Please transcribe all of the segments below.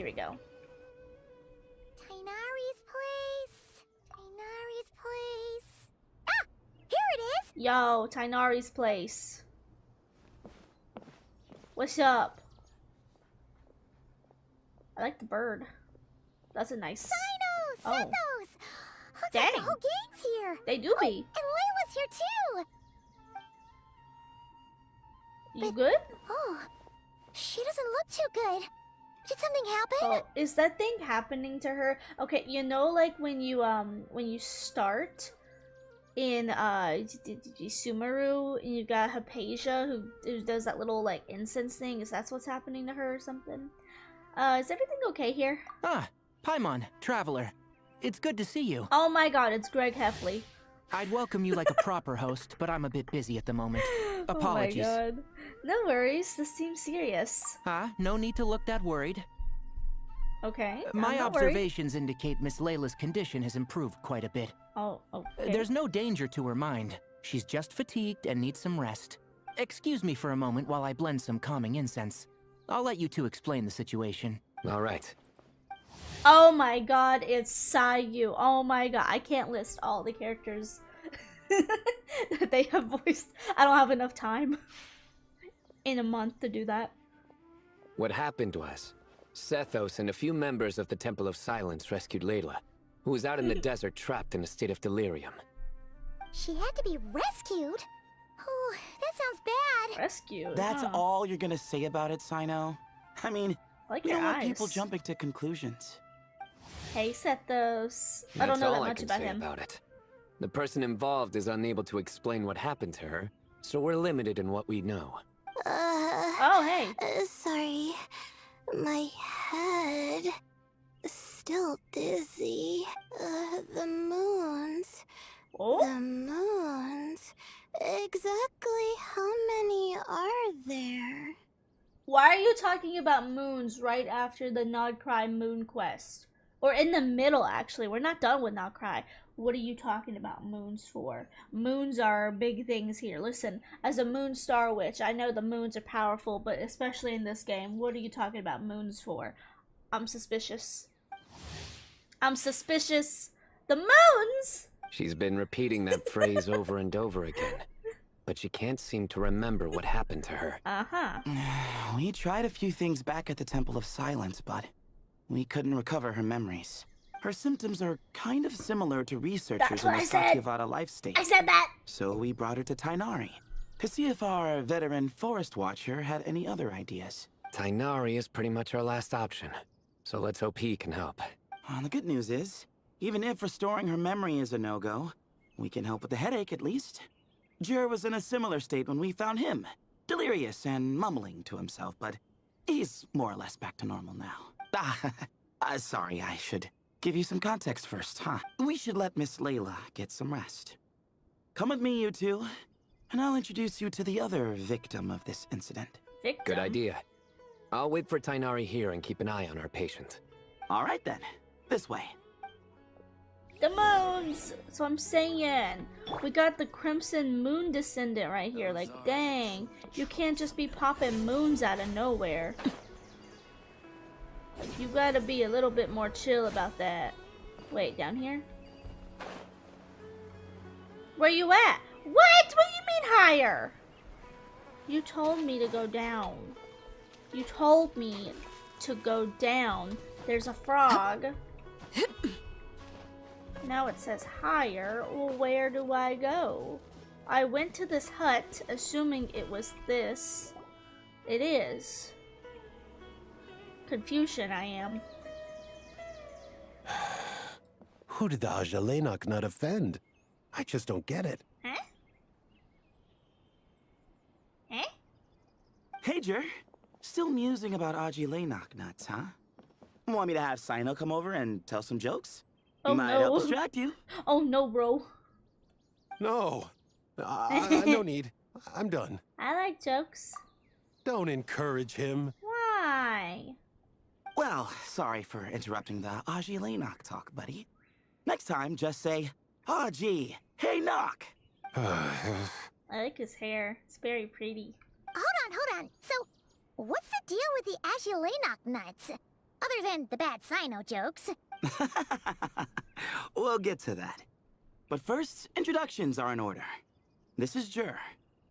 Here we go. Tighnari's place. Tighnari's place. Ah! Here it is! Yo, Tighnari's place. What's up? I like the bird. That's a nice... Cynos! Oh. Sethos! Looks like Dang. the whole gang's here. They do be. And Layla's here too! You good? Oh, she doesn't look too good. Did something happen? Oh, is that thing happening to her? Okay, you know, like when you start in Sumeru and you got Hypatia who does that little like incense thing. Is that what's happening to her or something? Is everything okay here? Ah, Paimon, Traveler. It's good to see you. Oh my god, it's Greg Heffley. I'd welcome you like a proper host, but I'm a bit busy at the moment. Apologies. Oh my god. No worries, this seems serious. No need to look that worried. Okay. My I'm not observations indicate Miss Layla's condition has improved quite a bit. worried. Oh, okay. There's no danger to her mind. She's just fatigued and needs some rest. Excuse me for a moment while I blend some calming incense. I'll let you two explain the situation. All right. Oh my god, it's Sayu. Oh my god, I can't list all the characters that they have voiced. I don't have enough time in a month to do that. What happened was, Sethos and a few members of the Temple of Silence rescued Layla, who was out in the desert trapped in a state of delirium. She had to be rescued? Oh, that sounds bad. Rescue. That's all you're gonna say about it, Cyno? I mean, I like we your don't want eyes. people jumping to conclusions. Hey, Sethos. I don't That's know all that I much can about say him. about it. The person involved is unable to explain what happened to her, so we're limited in what we know. Oh, hey. Sorry. My head is still dizzy. The moons. Oh? The moons. Exactly how many are there? Why are you talking about moons right after the Nod Cry moon quest? Or in the middle, actually. We're not done with Nod Cry. What are you talking about moons for? Moons are big things here. Listen, as a moon star witch, I know the moons are powerful, but especially in this game, what are you talking about moons for? I'm suspicious. I'm suspicious. The moons? She's been repeating that phrase over and over again, but she can't seem to remember what happened to her. Uh-huh. We tried a few things back at the Temple of Silence, but we couldn't recover her memories. Her symptoms are kind of similar to researchers That's in what the I said. Sakyavada life state. I said that! So we brought her to Tighnari to see if our veteran forest watcher had any other ideas. Tighnari is pretty much our last option, so let's hope he can help. The good news is, even if restoring her memory is a no-go, we can help with the headache at least. Jer was in a similar state when we found him, delirious and mumbling to himself, but he's more or less back to normal now. Sorry, I should give you some context first, huh? We should let Miss Layla get some rest. Come with me, you two, and I'll introduce you to the other victim of this incident. Victim. Good idea. I'll wait for Tighnari here and keep an eye on our patient. All right then, this way. The moons! So I'm saying, we got the Crimson Moon Descendant right here. Like, dang, you can't just be popping moons out of nowhere. You gotta be a little bit more chill about that. Wait, down here? Where you at? What? What do you mean higher? You told me to go down. You told me to go down. There's a frog. Now it says higher. Well, where do I go? I went to this hut assuming it was this. It is. Confusion I am. Who did the Ajalenok not offend? I just don't get it. Huh? Huh? Hey, Jer. Still musing about Aji Laynok nuts, huh? Want me to have Cyno come over and tell some jokes? Oh, Might no. help distract you. Oh no, bro. No. No need. I'm done. I like jokes. Don't encourage him. Why? Well, sorry for interrupting the Aji Laynok talk, buddy. Next time, just say, Aji, hey knock. I like his hair. It's very pretty. Hold on. So, what's the deal with the Agilanok nuts? Other Other than the bad Sino jokes. We'll get to that. But first, introductions are in order. This is Jur,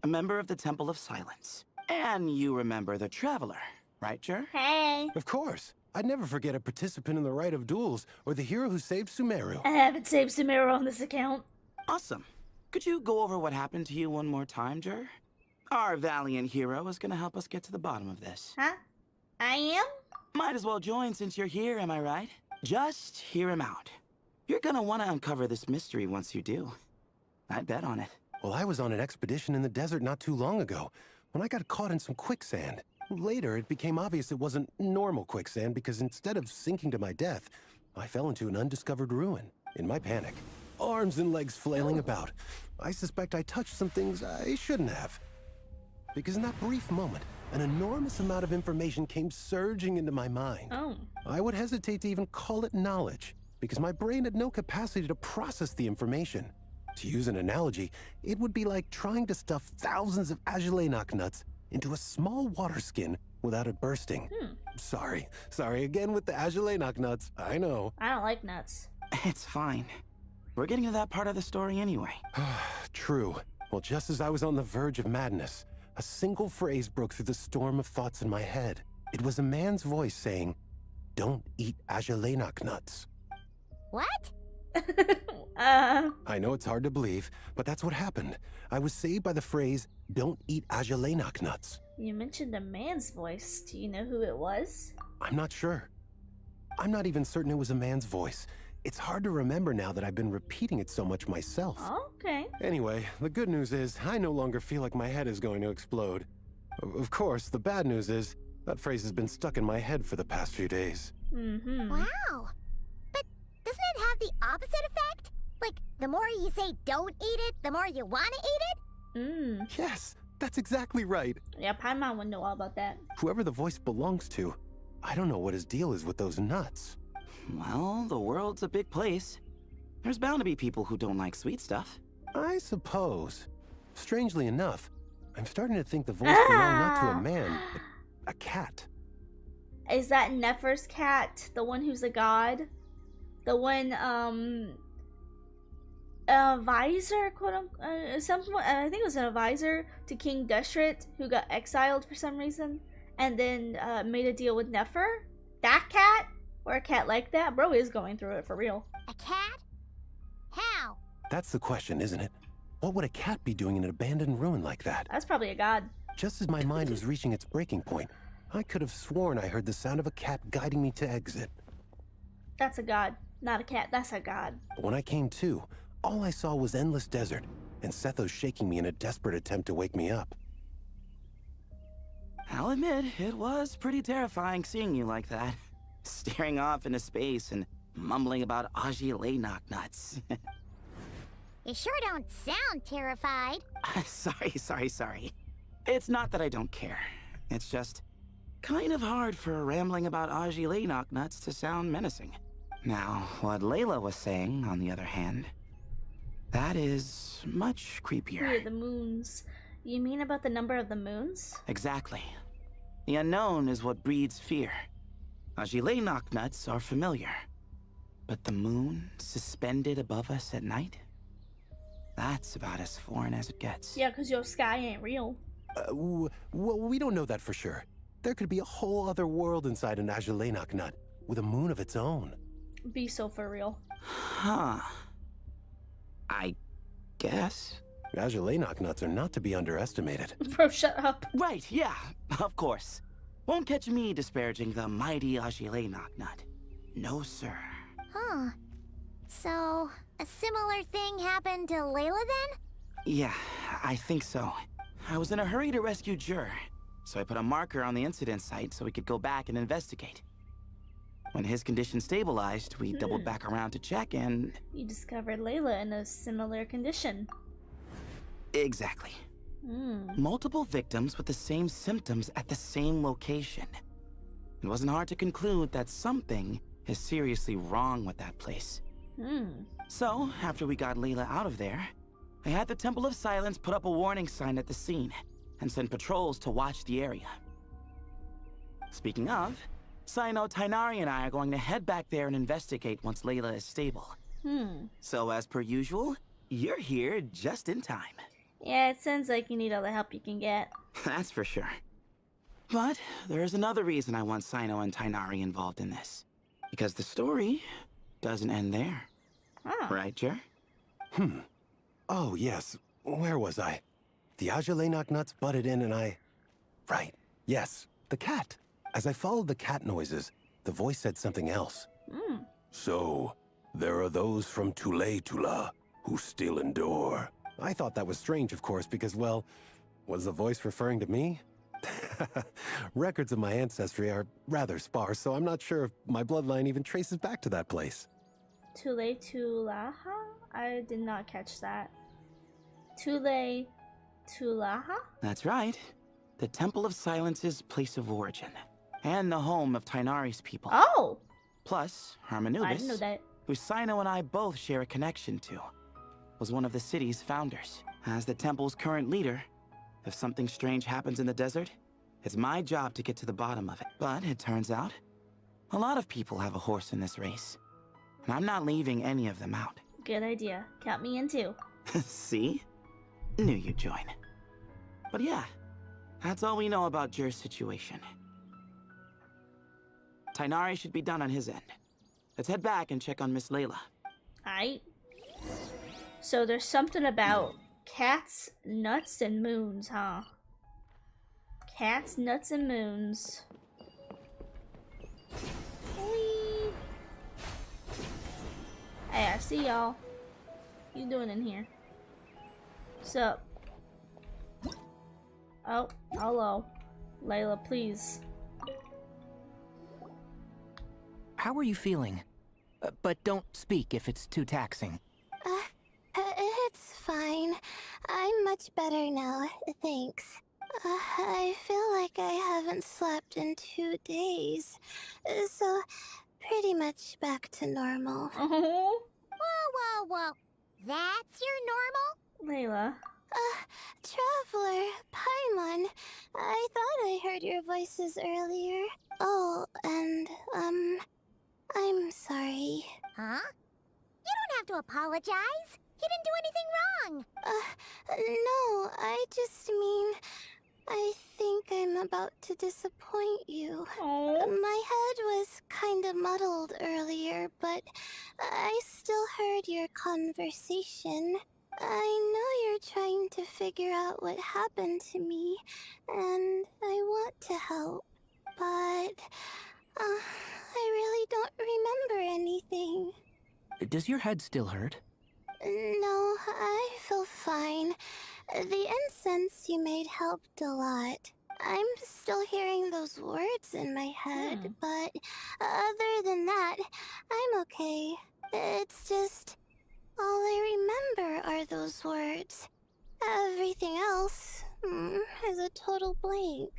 a member of the Temple of Silence. And you remember the Traveler, right, Jur? Hey. Of course. I'd never forget a participant in the Rite of Duels or the hero who saved Sumeru. I haven't saved Sumeru on this account. Awesome. Could you go over what happened to you one more time, Jur? Our valiant hero is gonna help us get to the bottom of this. Huh? I am? Might as well join since you're here, am I right? Just hear him out. You're gonna want to uncover this mystery once you do. I bet on it. Well, I was on an expedition in the desert not too long ago when I got caught in some quicksand. Later, it became obvious it wasn't normal quicksand because instead of sinking to my death, I fell into an undiscovered ruin. In my panic, arms and legs flailing about, I suspect I touched some things I shouldn't have. Because in that brief moment, an enormous amount of information came surging into my mind. Oh. I would hesitate to even call it knowledge, because my brain had no capacity to process the information. To use an analogy, it would be like trying to stuff thousands of Agelenok nuts into a small water skin without it bursting. Sorry again with the Agelenok nuts, I know. I don't like nuts. It's fine. We're getting to that part of the story anyway. True. Well, just as I was on the verge of madness, a single phrase broke through the storm of thoughts in my head. It was a man's voice saying, "Don't eat Agelenok nuts." What? I know it's hard to believe, but that's what happened. I was saved by the phrase, "Don't eat Agelenok nuts." You mentioned a man's voice. Do you know who it was? I'm not sure. I'm not even certain it was a man's voice. It's hard to remember now that I've been repeating it so much myself. Okay. Anyway, the good news is I no longer feel like my head is going to explode. Of course, the bad news is that phrase has been stuck in my head for the past few days. Mm-hmm. Wow. But doesn't it have the opposite effect? Like, the more you say don't eat it, the more you want to eat it? Yes, that's exactly right. Yeah, Paimon would know all about that. Whoever the voice belongs to, I don't know what his deal is with those nuts. Well, the world's a big place. There's bound to be people who don't like sweet stuff. I suppose. Strangely enough, I'm starting to think the voice belonged not to a man, but a cat. Is that Nefer's cat? The one who's a god? The one, advisor, quote unquote, someone, I think it was an advisor to King Deshret, who got exiled for some reason, and then made a deal with Nefer? That cat? Or a cat like that? Bro is going through it for real. A cat? How? That's the question, isn't it? What would a cat be doing in an abandoned ruin like that? That's probably a god. Just as my mind was reaching its breaking point, I could have sworn I heard the sound of a cat guiding me to exit. That's a god. Not a cat, that's a god. But when I came to, all I saw was endless desert, and Sethos shaking me in a desperate attempt to wake me up. I'll admit, it was pretty terrifying seeing you like that. Staring off into space and mumbling about Agelenok nuts. You sure don't sound terrified. Sorry. It's not that I don't care. It's just kind of hard for rambling about Agelenok nuts to sound menacing. Now, what Layla was saying, on the other hand, that is much creepier. Ooh, the moons. You mean about the number of the moons? Exactly. The unknown is what breeds fear. Agelenok nuts are familiar. But the moon suspended above us at night? That's about as foreign as it gets. Yeah, because your sky ain't real. Well, we don't know that for sure. There could be a whole other world inside an Agelenok nut, with a moon of its own. Be so for real. Huh. I guess. Agelenok nuts are not to be underestimated. Bro, shut up. Right, yeah, of course. Won't catch me disparaging the mighty Agelenok nut. No, sir. Huh. So, a similar thing happened to Layla then? Yeah, I think so. I was in a hurry to rescue Jur, so I put a marker on the incident site so we could go back and investigate. When his condition stabilized, we doubled back around to check and... You discovered Layla in a similar condition. Exactly. Multiple victims with the same symptoms at the same location. It wasn't hard to conclude that something is seriously wrong with that place. So, after we got Layla out of there, I had the Temple of Silence put up a warning sign at the scene and send patrols to watch the area. Speaking of, Sino, Tainari, and I are going to head back there and investigate once Layla is stable. So as per usual, you're here just in time. Yeah, it sounds like you need all the help you can get. That's for sure. But there's another reason I want Sino and Tainari involved in this. Because the story doesn't end there. Oh. Right, Jer? Oh, yes. Where was I? The Ajalay nuts butted in and I... Right. Yes. The cat. As I followed the cat noises, the voice said something else. So, there are those from Tula who still endure. I thought that was strange, of course, because, well, was the voice referring to me? Records of my ancestry are rather sparse, so I'm not sure if my bloodline even traces back to that place. Tulaha? I did not catch that. Tulaha? That's right. The Temple of Silence's place of origin. And the home of Tainari's people. Oh! Plus, I didn't know Hermanubis, that. who Sino and I both share a connection to, was one of the city's founders. As the temple's current leader, if something strange happens in the desert, it's my job to get to the bottom of it. But it turns out, a lot of people have a horse in this race. And I'm not leaving any of them out. Good idea. Count me in too. See? Knew you'd join. But yeah, that's all we know about Jer's situation. Tainari should be done on his end. Let's head back and check on Miss Layla. Aight. So there's something about cats, nuts, and moons, huh? Cats, nuts, and moons. Whee! Hey, I see y'all. What you doing in here? Sup? Oh, hello. Layla, please. How are you feeling? But don't speak if it's too taxing. It's fine. I'm much better now, thanks. I feel like I haven't slept in 2 days, so pretty much back to normal. Oh, Whoa, whoa, whoa. That's your normal? Layla. Traveler, Paimon, I thought I heard your voices earlier. Oh, and, I'm sorry. Huh? You don't have to apologize. You didn't do anything wrong. No, I just mean, I think I'm about to disappoint you. Oh. My head was kinda muddled earlier, but I still heard your conversation. I know you're trying to figure out what happened to me, and I want to help, but I really don't remember anything. Does your head still hurt? No, I feel fine. The incense you made helped a lot. I'm still hearing those words in my head, but other than that, I'm okay. It's just, all I remember are those words. Everything else is a total blank.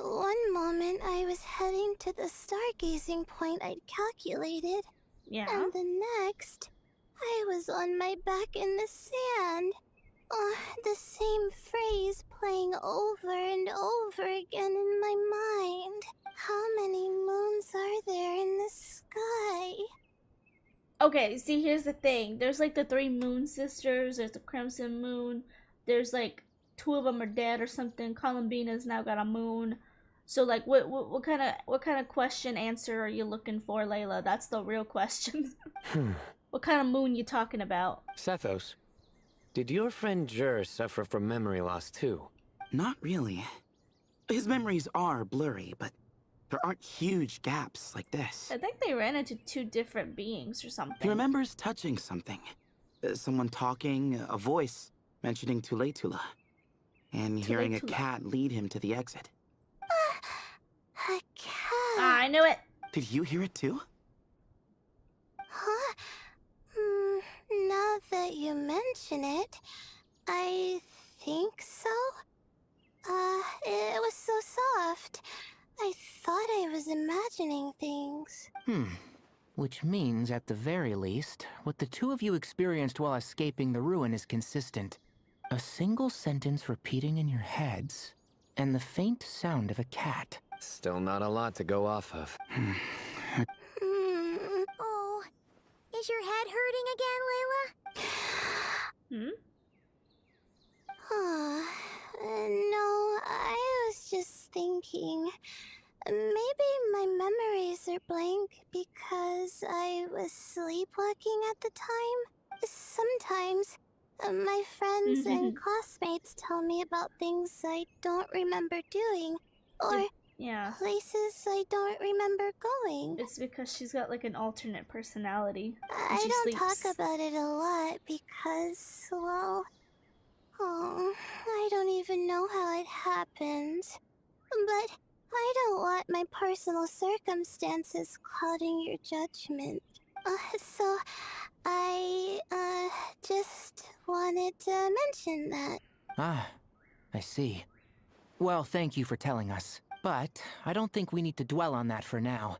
One moment I was heading to the stargazing point I'd calculated. Yeah. And the next, I was on my back in the sand. The same phrase playing over and over again in my mind. How many moons are there in the sky? Okay, see, here's the thing. There's like the 3 moon sisters. There's the Crimson Moon. There's like 2 of them are dead or something. Columbina's now got a moon. So like, what kind of question answer are you looking for, Layla? That's the real question. What kind of moon you talking about? Sethos, did your friend Jer suffer from memory loss too? Not really. His memories are blurry, but there aren't huge gaps like this. I think they ran into 2 different beings or something. He remembers touching something. Someone talking, a voice mentioning Tula, and hearing a Tula. cat lead him to the exit. A cat. Ah, I knew it. Did you hear it too? Huh? Now that you mention it, I think so. It was so soft. I thought I was imagining things. Which means, at the very least, what the 2 of you experienced while escaping the ruin is consistent. A single sentence repeating in your heads, and the faint sound of a cat. Still not a lot to go off of. Oh, is your head hurting again, Layla? Hmm? No, I was just thinking. Maybe my memories are blank because I was sleepwalking at the time. Sometimes, my friends and classmates tell me about things I don't remember doing, or Yeah. places I don't remember going. It's because she's got like an alternate personality. I she don't sleeps. talk about it a lot because, well, I don't even know how it happened. But I don't want my personal circumstances clouding your judgment. So I, just wanted to mention that. Ah, I see. Well, thank you for telling us. But I don't think we need to dwell on that for now.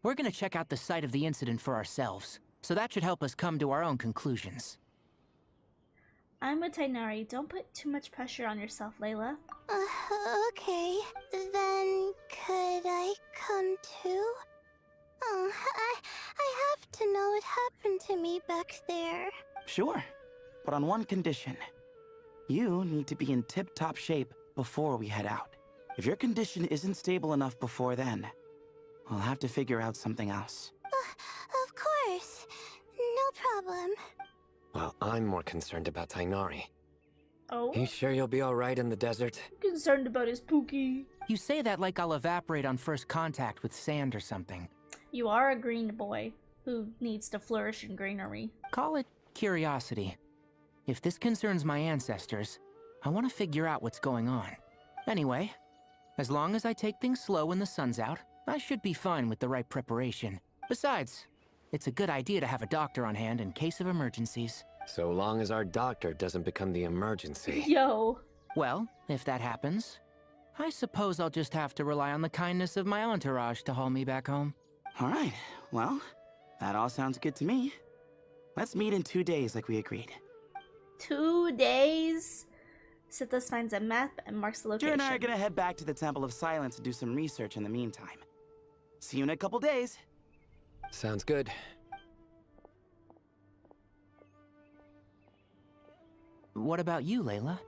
We're gonna check out the site of the incident for ourselves, so that should help us come to our own conclusions. I'm with Tainari. Don't put too much pressure on yourself, Layla. Okay. Then could I come too? I have to know what happened to me back there. Sure, but on one condition. You need to be in tip-top shape before we head out. If your condition isn't stable enough before then, we'll have to figure out something else. Of course. No problem. Well, I'm more concerned about Tainari. Oh? You sure you'll be alright in the desert? I'm concerned about his Pookie. You say that like I'll evaporate on first contact with sand or something. You are a green boy who needs to flourish in greenery. Call it curiosity. If this concerns my ancestors, I want to figure out what's going on. Anyway, as long as I take things slow when the sun's out, I should be fine with the right preparation. Besides, it's a good idea to have a doctor on hand in case of emergencies. So long as our doctor doesn't become the emergency. Yo. Well, if that happens, I suppose I'll just have to rely on the kindness of my entourage to haul me back home. All right, well, that all sounds good to me. Let's meet in 2 days like we agreed. 2 days? Sithos finds a map and marks the Jer location. and I are gonna head back to the Temple of Silence and do some research in the meantime. See you in a couple days. Sounds good. What about you, Layla?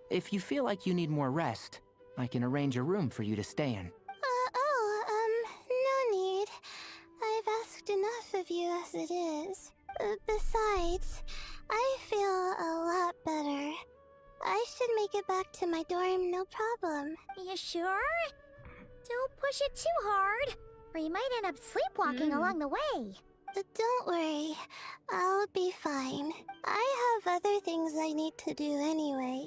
If you feel like you need more rest, I can arrange a room for you to stay in. No need. I've asked enough of you as it is. Besides, I feel a lot better. I should make it back to my dorm, no problem. You sure? Don't push it too hard, or you might end up sleepwalking along the way. Don't worry. I'll be fine. I have other things I need to do anyway.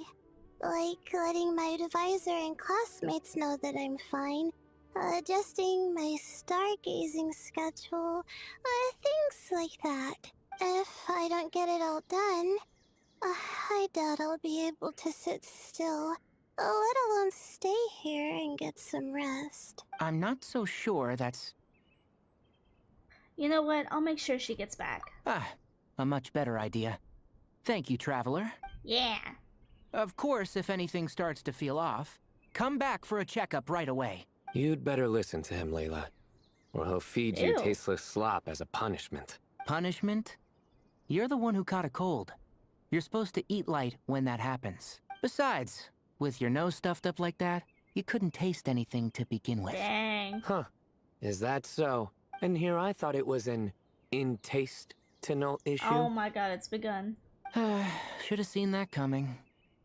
Like letting my advisor and classmates know that I'm fine. Adjusting my stargazing schedule. Things like that. If I don't get it all done, I doubt I'll be able to sit still, let alone stay here and get some rest. I'm not so sure that's... You know what? I'll make sure she gets back. a much better idea. Thank you, Traveler. Yeah. Of course, if anything starts to feel off, come back for a checkup right away. You'd better listen to him, Layla. Or he'll feed you Ew. tasteless slop as a punishment. Punishment? You're the one who caught a cold. You're supposed to eat light when that happens. Besides, with your nose stuffed up like that, you couldn't taste anything to begin with. Dang. Huh. Is that so? And here I thought it was an intestinal issue. Oh my god, it's begun. Should have seen that coming.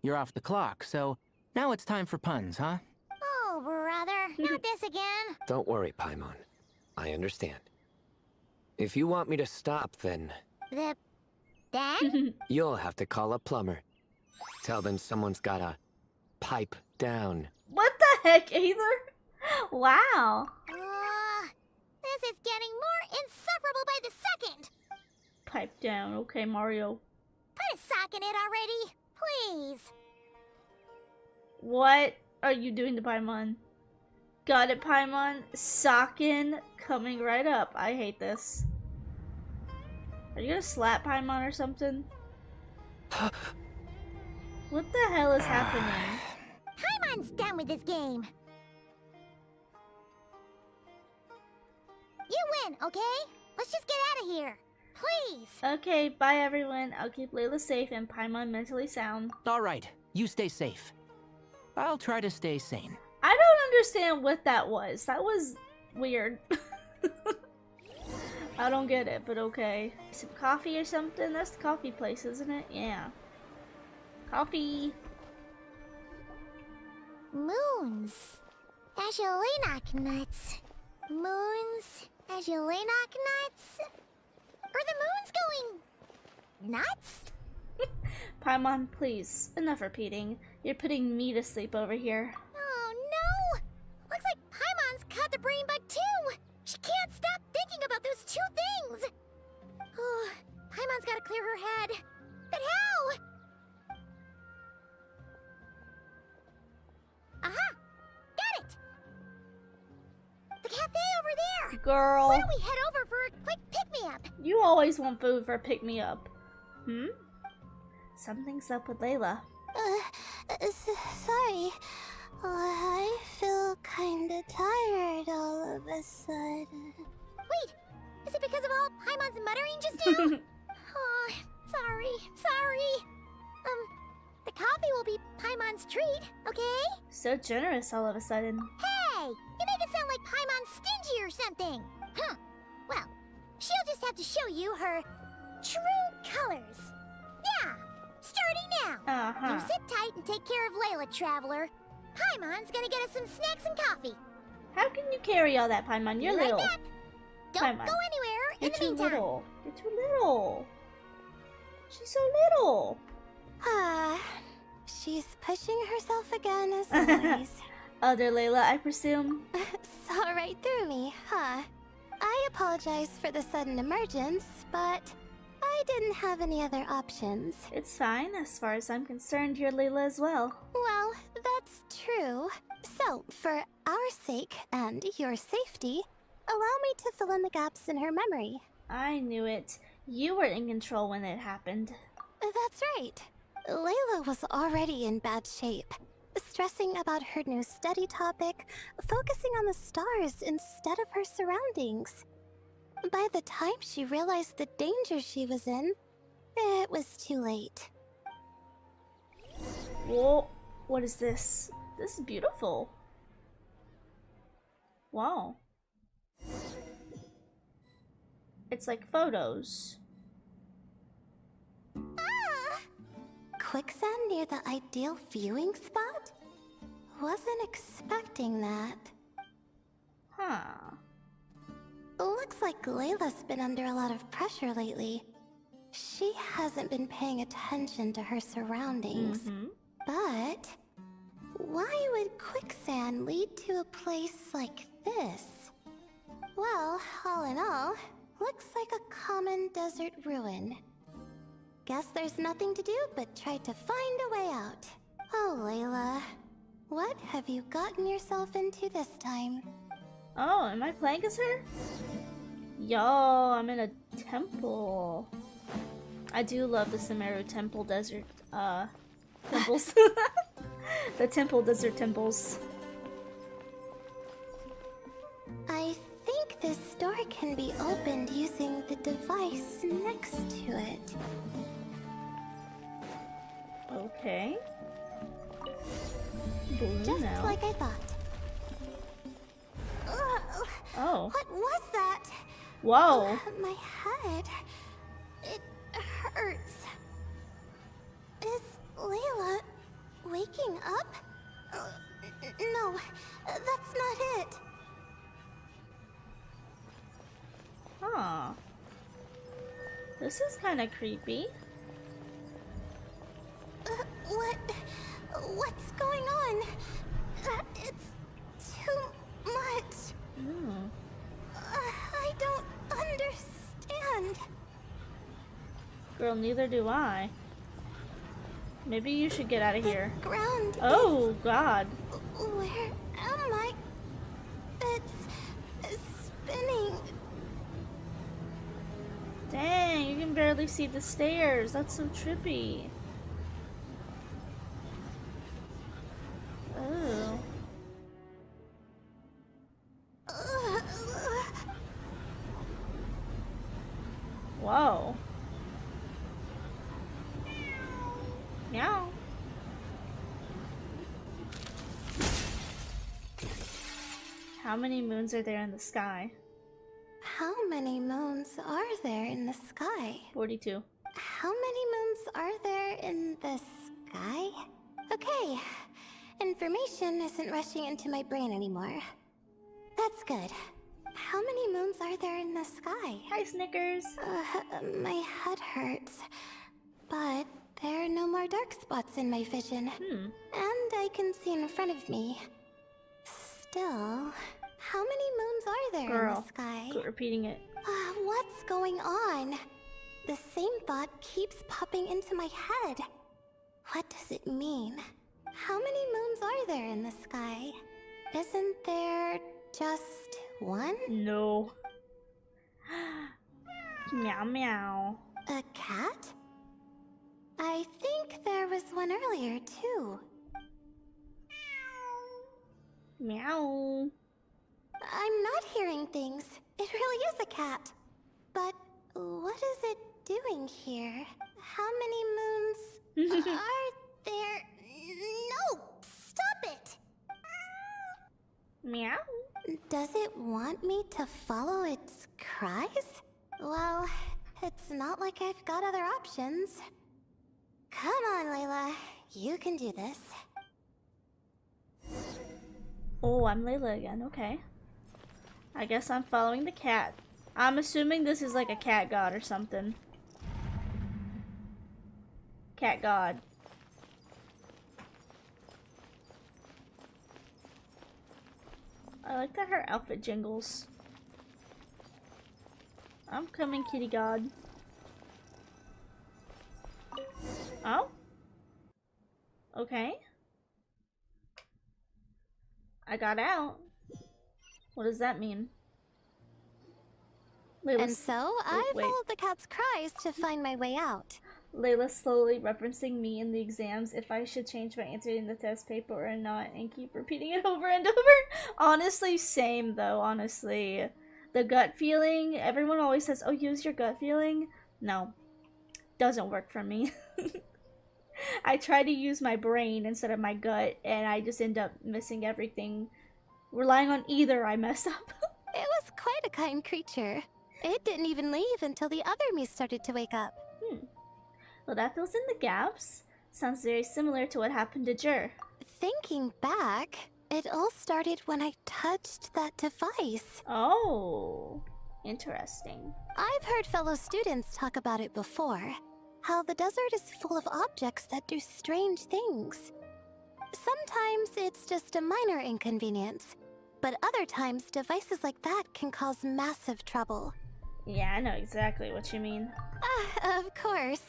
You're off the clock, so now it's time for puns, huh? Oh, brother, not this again. Don't worry, Paimon. I understand. If you want me to stop, then Then? you'll have to call a plumber. Tell them someone's gotta pipe down. What the heck, Aether? Wow. This is getting more insufferable by the second. Pipe down. Okay, Mario. Put a sock in it already, please. What are you doing to Paimon? Got it, Paimon. Sokkin coming right up. I hate this. Are you gonna slap Paimon or something? What the hell is happening? Paimon's done with this game. in, okay? Let's just get out of here. Please. Okay, bye everyone. I'll keep Layla safe and Paimon mentally sound. All right, you stay safe. I'll try to stay sane. I don't understand what that was. That was weird. I don't get it, but okay. Some coffee or something? That's the coffee place, isn't it? Yeah. Coffee. Moons. Azulenak nuts. Moons. Azulenak nuts. Are the moons going nuts? Paimon, please. Enough repeating. You're putting me to sleep over here. Oh no! Looks like Paimon's caught the brain bug too! She can't stop thinking about those two things! Oh, Paimon's gotta clear her head. But how? Aha! Got it! The cafe over there! Girl. Why don't we head over for a quick pick-me-up? You always want food for a pick-me-up. Hmm? Something's up with Layla. Sorry. I feel kinda tired all of a sudden. Wait! Is it because of all Paimon's muttering just now? Oh, sorry. The coffee will be Paimon's treat, okay? So generous all of a sudden. Hey! You make it sound like Paimon's stingy or something! Huh. Well, she'll just have to show you her true colors. Yeah! Starting now! Uh-huh. You sit tight and take care of Layla, Traveler. Paimon's gonna get us some snacks and coffee. How can you carry all that, Paimon? You're Be right little. back. Don't Paimon, go anywhere You're in the too meantime. little. You're too little. She's so little. Ah, she's pushing herself again as always. Other Layla, I presume. Saw right through me, huh? I apologize for the sudden emergence, but I didn't have any other options. It's fine. As far as I'm concerned, you're Layla as well. Well, that's true. So, for our sake and your safety, allow me to fill in the gaps in her memory. I knew it. You were in control when it happened. That's right. Layla was already in bad shape, stressing about her new study topic, focusing on the stars instead of her surroundings. By the time she realized the danger she was in, it was too late. Whoa. What is this? This is beautiful. Wow. It's like photos. Ah! Quicksand near the ideal viewing spot? Wasn't expecting that. Huh. Looks like Layla's been under a lot of pressure lately. She hasn't been paying attention to her surroundings. But why would quicksand lead to a place like this? Well, all in all, looks like a common desert ruin. Guess there's nothing to do but try to find a way out. Oh, Layla, what have you gotten yourself into this time? Oh, am I playing as her? Yo, I'm in a temple. I do love the Sumeru temple desert, temples. The temple desert temples. I think this door can be opened using the device next to it. Okay. Blue Just now. like I thought. Oh. What was that? Whoa. My head. It hurts. Is Layla waking up? No, that's not it. Huh. This is kind of creepy. What's going on? It's too much. Hmm. I don't understand. Girl, neither do I. Maybe you should get out of here. Ground. Oh, God. Where am I? It's spinning. Dang, you can barely see the stairs. That's so trippy. Oh. Whoa. Meow. How many moons are there in the sky? How many moons are there in the sky? 42. How many moons are there in the sky? Okay, information isn't rushing into my brain anymore. That's good. How many moons are there in the sky? Hi, Snickers. My head hurts. But there are no more dark spots in my vision. And I can see in front of me. Still, how many moons are there in the sky? Quit repeating it. What's going on? The same thought keeps popping into my head. What does it mean? How many moons are there in the sky? Isn't there just one? No. Meow meow. A cat? I think there was one earlier, too. Meow. I'm not hearing things. It really is a cat. But what is it doing here? How many moons are there? No! Stop it! Meow. Does it want me to follow its cries? Well, it's not like I've got other options. Come on, Layla. You can do this. Oh, I'm Layla again. Okay. I guess I'm following the cat. I'm assuming this is like a cat god or something. Cat god. I like that her outfit jingles. I'm coming, kitty god. Oh? Okay. I got out. What does that mean? And so, I followed the cat's cries to find my way out. Layla slowly referencing me in the exams if I should change my answer in the test paper or not and keep repeating it over and over. Honestly, same though, honestly. The gut feeling, everyone always says, oh, use your gut feeling. No, doesn't work for me. I try to use my brain instead of my gut and I just end up missing everything. Relying on either, I mess up. It was quite a kind creature. It didn't even leave until the other me started to wake up. Well, that fills in the gaps. Sounds very similar to what happened to Jur. Thinking back, it all started when I touched that device. Oh, interesting. I've heard fellow students talk about it before. How the desert is full of objects that do strange things. Sometimes it's just a minor inconvenience, but other times devices like that can cause massive trouble. Yeah, I know exactly what you mean. Of course.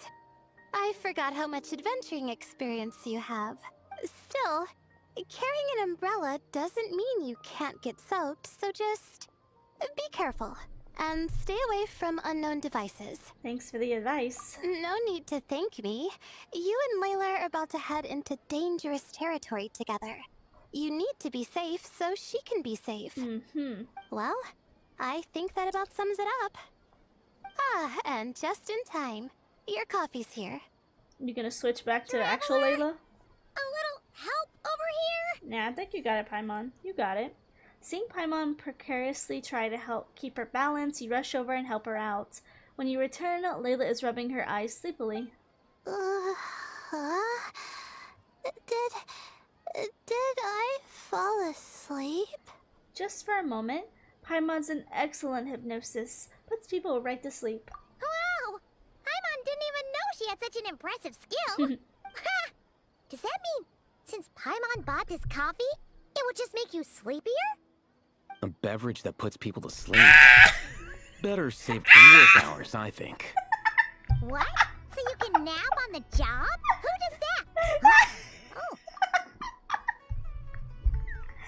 I forgot how much adventuring experience you have. Still, carrying an umbrella doesn't mean you can't get soaked, so just be careful and stay away from unknown devices. Thanks for the advice. No need to thank me. You and Layla are about to head into dangerous territory together. You need to be safe so she can be safe. Well, I think that about sums it up. And just in time. Your coffee's here. You gonna switch back to actual Layla? A little help over here? Nah, I think you got it, Paimon. You got it. Seeing Paimon precariously try to help keep her balance, you rush over and help her out. When you return, Layla is rubbing her eyes sleepily. Did I fall asleep? Just for a moment, Paimon's an excellent hypnosis. Puts people right to sleep. Wow! Paimon didn't even know she had such an impressive skill. Ha! Does that mean since Paimon bought this coffee, it would just make you sleepier? A beverage that puts people to sleep. Better save for work hours, I think. What? So you can nap on the job? Who does that? Huh? Oh.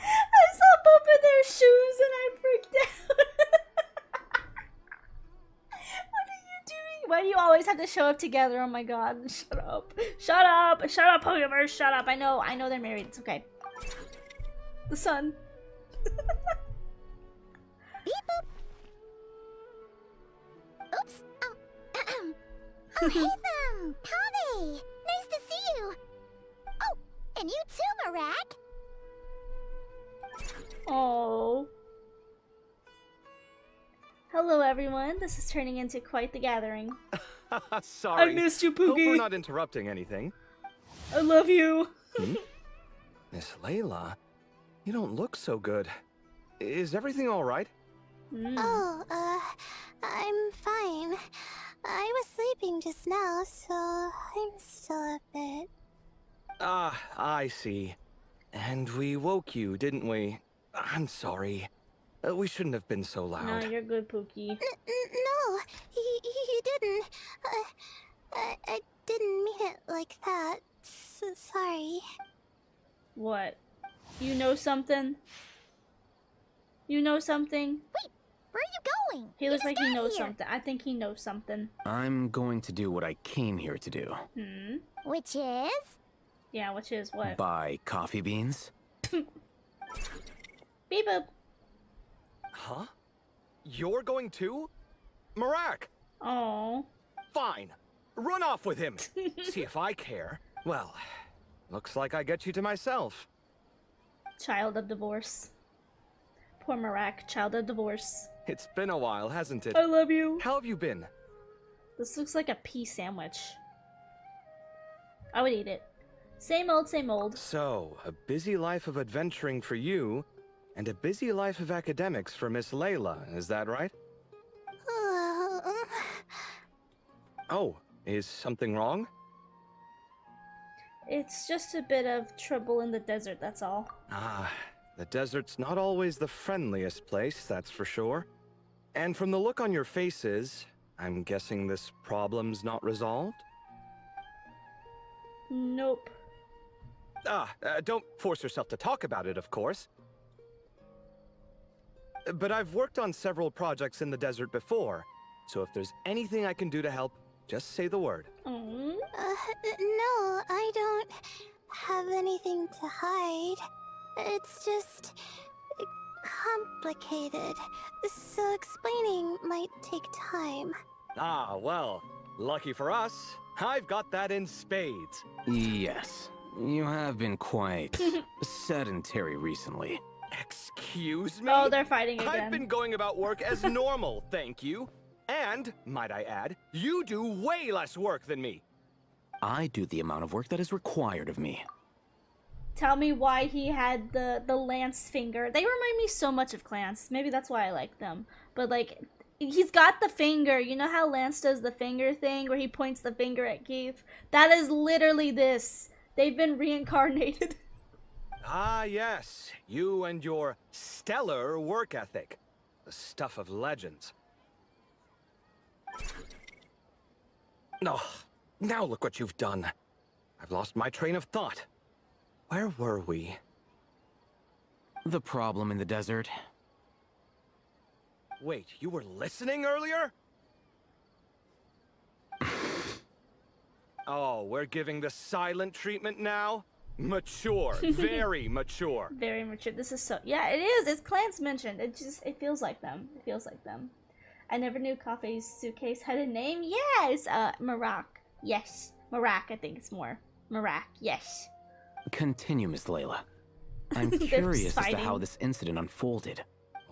I saw both of their shoes and I freaked out. What are you doing? Why do you always have to show up together? Oh my god. Shut up. Shut up. Shut up, Pokeverse. Shut up. I know they're married. It's okay. The sun. Beep boop. Oops. Oh, hey them! Kave! Nice to see you! Oh, and you too, Marak! Oh. Hello, everyone. This is turning into quite the gathering. Sorry. I missed you, Hope we're Pookie. not interrupting anything. I love you. Miss Layla, you don't look so good. Is everything all right? Oh, I'm fine. I was sleeping just now, so I'm still a bit. Ah, I see. And we woke you, didn't we? I'm sorry. We shouldn't have been so No, loud. you're good, Pookie. No, you didn't. I didn't mean it like that. Sorry. What? You know something? You know something? Where are you going? He You looks just like he got knows here. something. I think he knows something. I'm going to do what I came here to do. Which is? Yeah, which is what? Buy coffee beans? Beep boop. Huh? You're going too? Marak! Oh. Fine. Run off with him. See if I care. Well, looks like I get you to myself. Child of divorce. Poor Marak, child of divorce. It's been a while, hasn't it? I love you. How have you been? This looks like a pea sandwich. I would eat it. Same old, same old. So, a busy life of adventuring for you, and a busy life of academics for Miss Layla, is that right? Oh, is something wrong? It's just a bit of trouble in the desert, that's all. Ah, the desert's not always the friendliest place, that's for sure. And from the look on your faces, I'm guessing this problem's not resolved? Nope. Don't force yourself to talk about it, of course. But I've worked on several projects in the desert before, so if there's anything I can do to help, just say the word. Oh. No, I don't have anything to hide. It's just complicated, so explaining might take time. Ah, well, lucky for us, I've got that in spades. Yes. You have been quite sedentary recently. Excuse me? Oh, they're fighting again. I've been going about work as normal, thank you. And, might I add, you do way less work than me. I do the amount of work that is required of me. Tell me why he had the lance finger. They remind me so much of Clance. Maybe that's why I like them. But like, he's got the finger. You know how Lance does the finger thing where he points the finger at Keith? That is literally this. They've been reincarnated. Ah, yes. You and your stellar work ethic. The stuff of legends. No, now look what you've done. I've lost my train of thought. Where were we? The problem in the desert. Wait, you were listening earlier? Oh, we're giving the silent treatment now? Mature, very mature. Very mature. This is so... Yeah, it is. It's Clance mentioned. It feels like them. It feels like them. I never knew Coffee's suitcase had a name. Yes! Marak. Yes. Marak, I think it's more. Marak, yes. Continue, Miss Layla. I'm They're curious as to fighting. how this incident unfolded.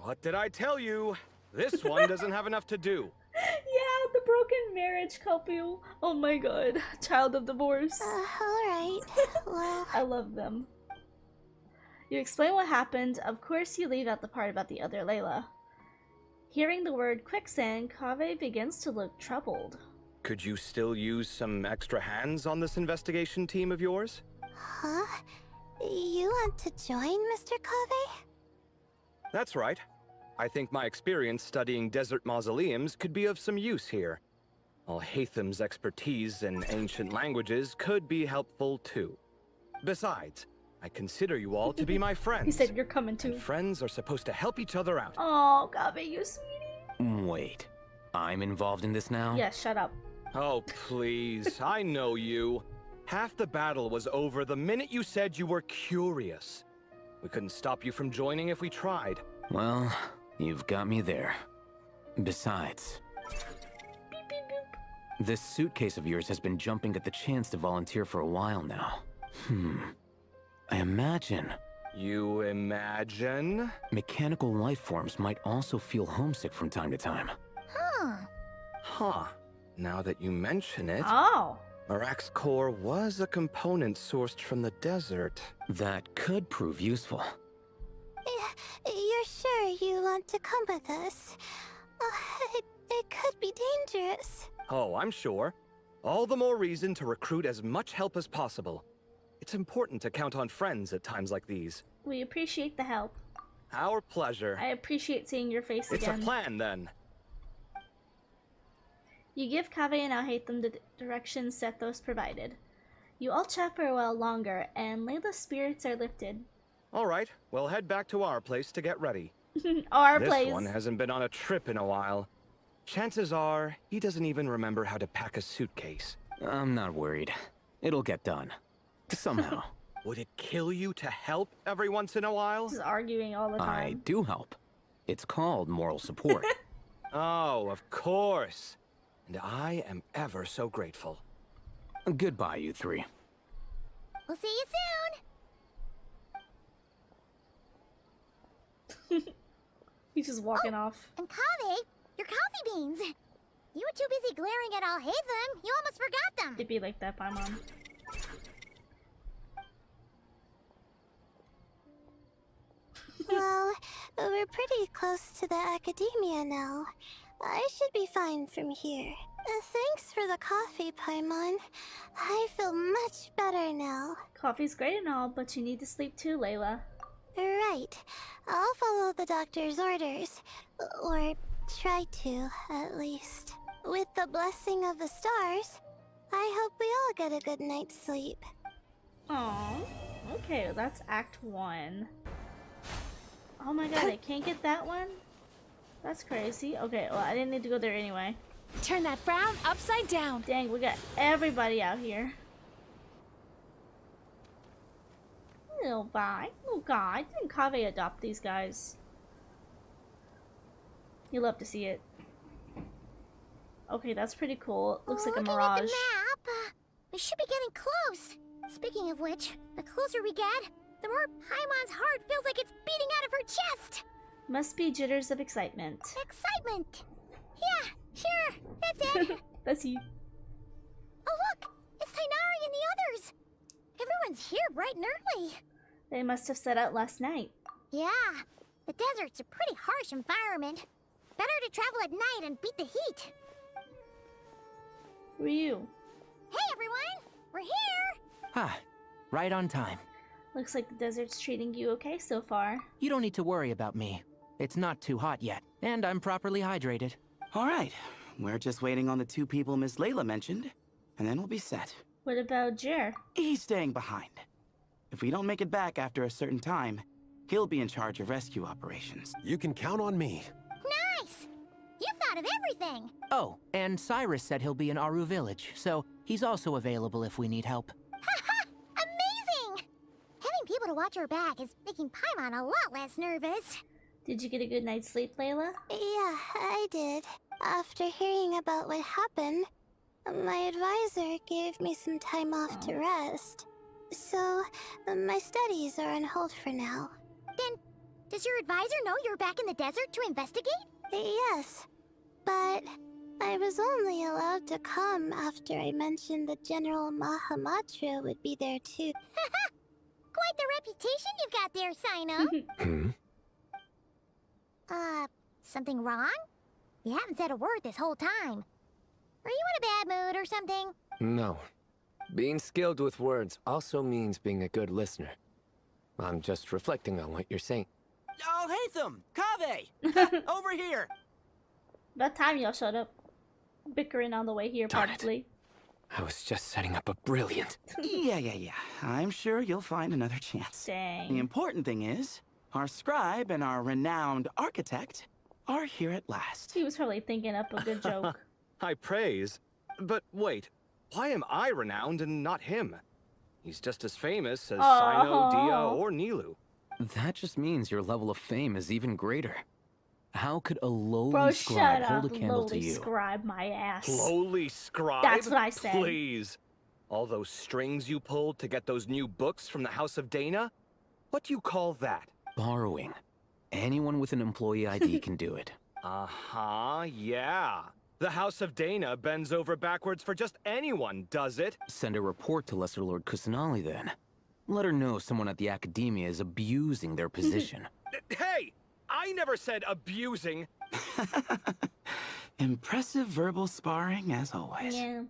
What did I tell you? This one doesn't have enough to do. Yeah, the broken marriage couple. Oh my god. Child of divorce. Alright. Well, I love them. You explain what happened. Of course, you leave out the part about the other Layla. Hearing the word quicksand, Kaveh begins to look troubled. Could you still use some extra hands on this investigation team of yours? huh? You want to join, Mr. Kave? That's right. I think my experience studying desert mausoleums could be of some use here. Al-Haytham's expertise in ancient languages could be helpful too. Besides, I consider you all to be my friends. He said you're coming too. And friends are supposed to help each other out. Oh, Kaveh, you sweetie. Wait, I'm involved in this now? Yeah, shut up. Oh, please. I know you. Half the battle was over the minute you said you were curious. We couldn't stop you from joining if we tried. Well, you've got me there. Besides, Beep, beep, beep. This suitcase of yours has been jumping at the chance to volunteer for a while now. I imagine You imagine? mechanical life forms might also feel homesick from time to time. Huh. Huh. Now that you mention it, Oh. Marak's core was a component sourced from the desert. That could prove useful. You're sure you want to come with us? It could be dangerous. Oh, I'm sure. All the more reason to recruit as much help as possible. It's important to count on friends at times like these. We appreciate the help. Our pleasure. I appreciate seeing your face It's again. a plan, then. You give Kave and Alhaitham the directions Sethos provided. You all chat for a while longer, and Layla's spirits are lifted. All right, we'll head back to our place to get ready. Our This place. one hasn't been on a trip in a while. Chances are, he doesn't even remember how to pack a suitcase. I'm not worried. It'll get done. Somehow. Would it kill you to help every once in a while? Just arguing all the I time. do help. It's called moral support. Oh, of course. And I am ever so grateful. Goodbye, you three. We'll see you He's just walking off. soon. And Kave, your coffee beans. You were too busy glaring at Alhaitham. You almost forgot them. It'd be like that, Paimon. Well, we're pretty close to the academia now. I should be fine from here. Thanks for the coffee, Paimon. I feel much better now. Coffee's great and all, but you need to sleep too, Layla. Right. I'll follow the doctor's orders. Or try to, at least. With the blessing of the stars, I hope we all get a good night's sleep. Aww. Okay, that's Act 1. Oh my god, I can't get that one? That's crazy. Okay, well, I didn't need to go there anyway. Turn that frown upside down. Dang, we got everybody out here. Little guy. Little guy. Didn't Kave adopt these guys? You love to see it. Okay, that's pretty cool. Looks like a Looking mirage. at the map, we should be getting close. Speaking of which, the closer we get, the more Paimon's heart feels like it's beating out of her chest. Must be jitters of excitement. Excitement. Yeah, sure, that's it. That's you. Oh look, it's Tainari and the others. Everyone's here bright and early. They must have set out last night. Yeah, the desert's a pretty harsh environment. Better to travel at night and beat the heat. Ryu. Hey everyone, we're here. Ah, right on time. Looks like the desert's treating you okay so far. You don't need to worry about me. It's not too hot yet, and I'm properly hydrated. All right, we're just waiting on the two people Miss Layla mentioned, and then we'll be set. What about Jer? He's staying behind. If we don't make it back after a certain time, he'll be in charge of rescue operations. You can count on me. Nice. You thought of everything. Oh, and Cyrus said he'll be in Aru Village, so he's also available if we need help. Haha! Amazing! Having people to watch your back is making Paimon a lot less nervous. Did you get a good night's sleep, Layla? Yeah, I did. After hearing about what happened, my advisor gave me some time off to rest. So, my studies are on hold for now. Then, does your advisor know you're back in the desert to investigate? Yes, but I was only allowed to come after I mentioned that General Mahamatra would be there too. Quite the reputation you've got there, Sino. Something wrong? You haven't said a word this whole time. Are you in a bad mood or something? No. Being skilled with words also means being a good listener. I'm just reflecting on what you're saying. Alhaitham! Kave! Over here! About time y'all showed up. Bickering on the way here, Darn it. probably. I was just setting up a brilliant... Yeah. I'm sure you'll find another chance. The Dang. important thing is, our scribe and our renowned architect are here at last. He was probably thinking up a good joke. High praise. But wait, why am I renowned and not him? He's just as famous as Sino, Dia, or Nilu. That just means your level of fame is even greater. How could a lowly Bro, scribe shut hold up. a candle Lowly to you? scribe my ass. Lowly scribe? That's what I said. Please. All those strings you pulled to get those new books from the House of Dana? What do you call that? Borrowing. Anyone with an employee ID can do it. Uh-huh, yeah. The House of Dana bends over backwards for just anyone, does it? Send a report to Lesser Lord Kusanali then. Let her know someone at the Academia is abusing their position. Hey! I never said abusing. Impressive verbal sparring, as always. Yeah.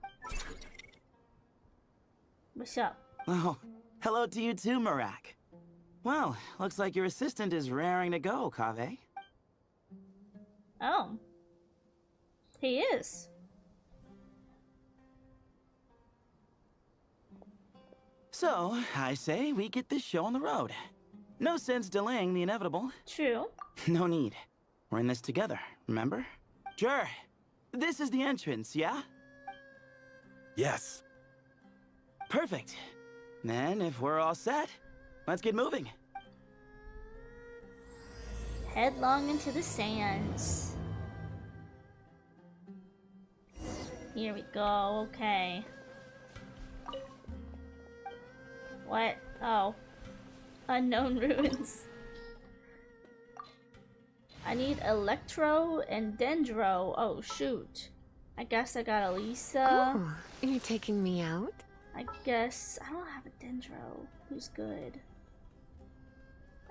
What's up? Oh, hello to you too, Marak. Well, looks like your assistant is raring to go, Kaveh. Oh. He is. So, I say we get this show on the road. No sense delaying the inevitable. True. No need. We're in this together, remember? Sure. This is the entrance, yeah? Yes. Perfect. Then, if we're all set, let's get moving. Headlong into the sands. Here we go, okay. What? Oh. Unknown ruins. I need Electro and Dendro. Oh, shoot. I guess I got Elisa. Oh, are you taking me out? I guess I don't have a Dendro. Who's good?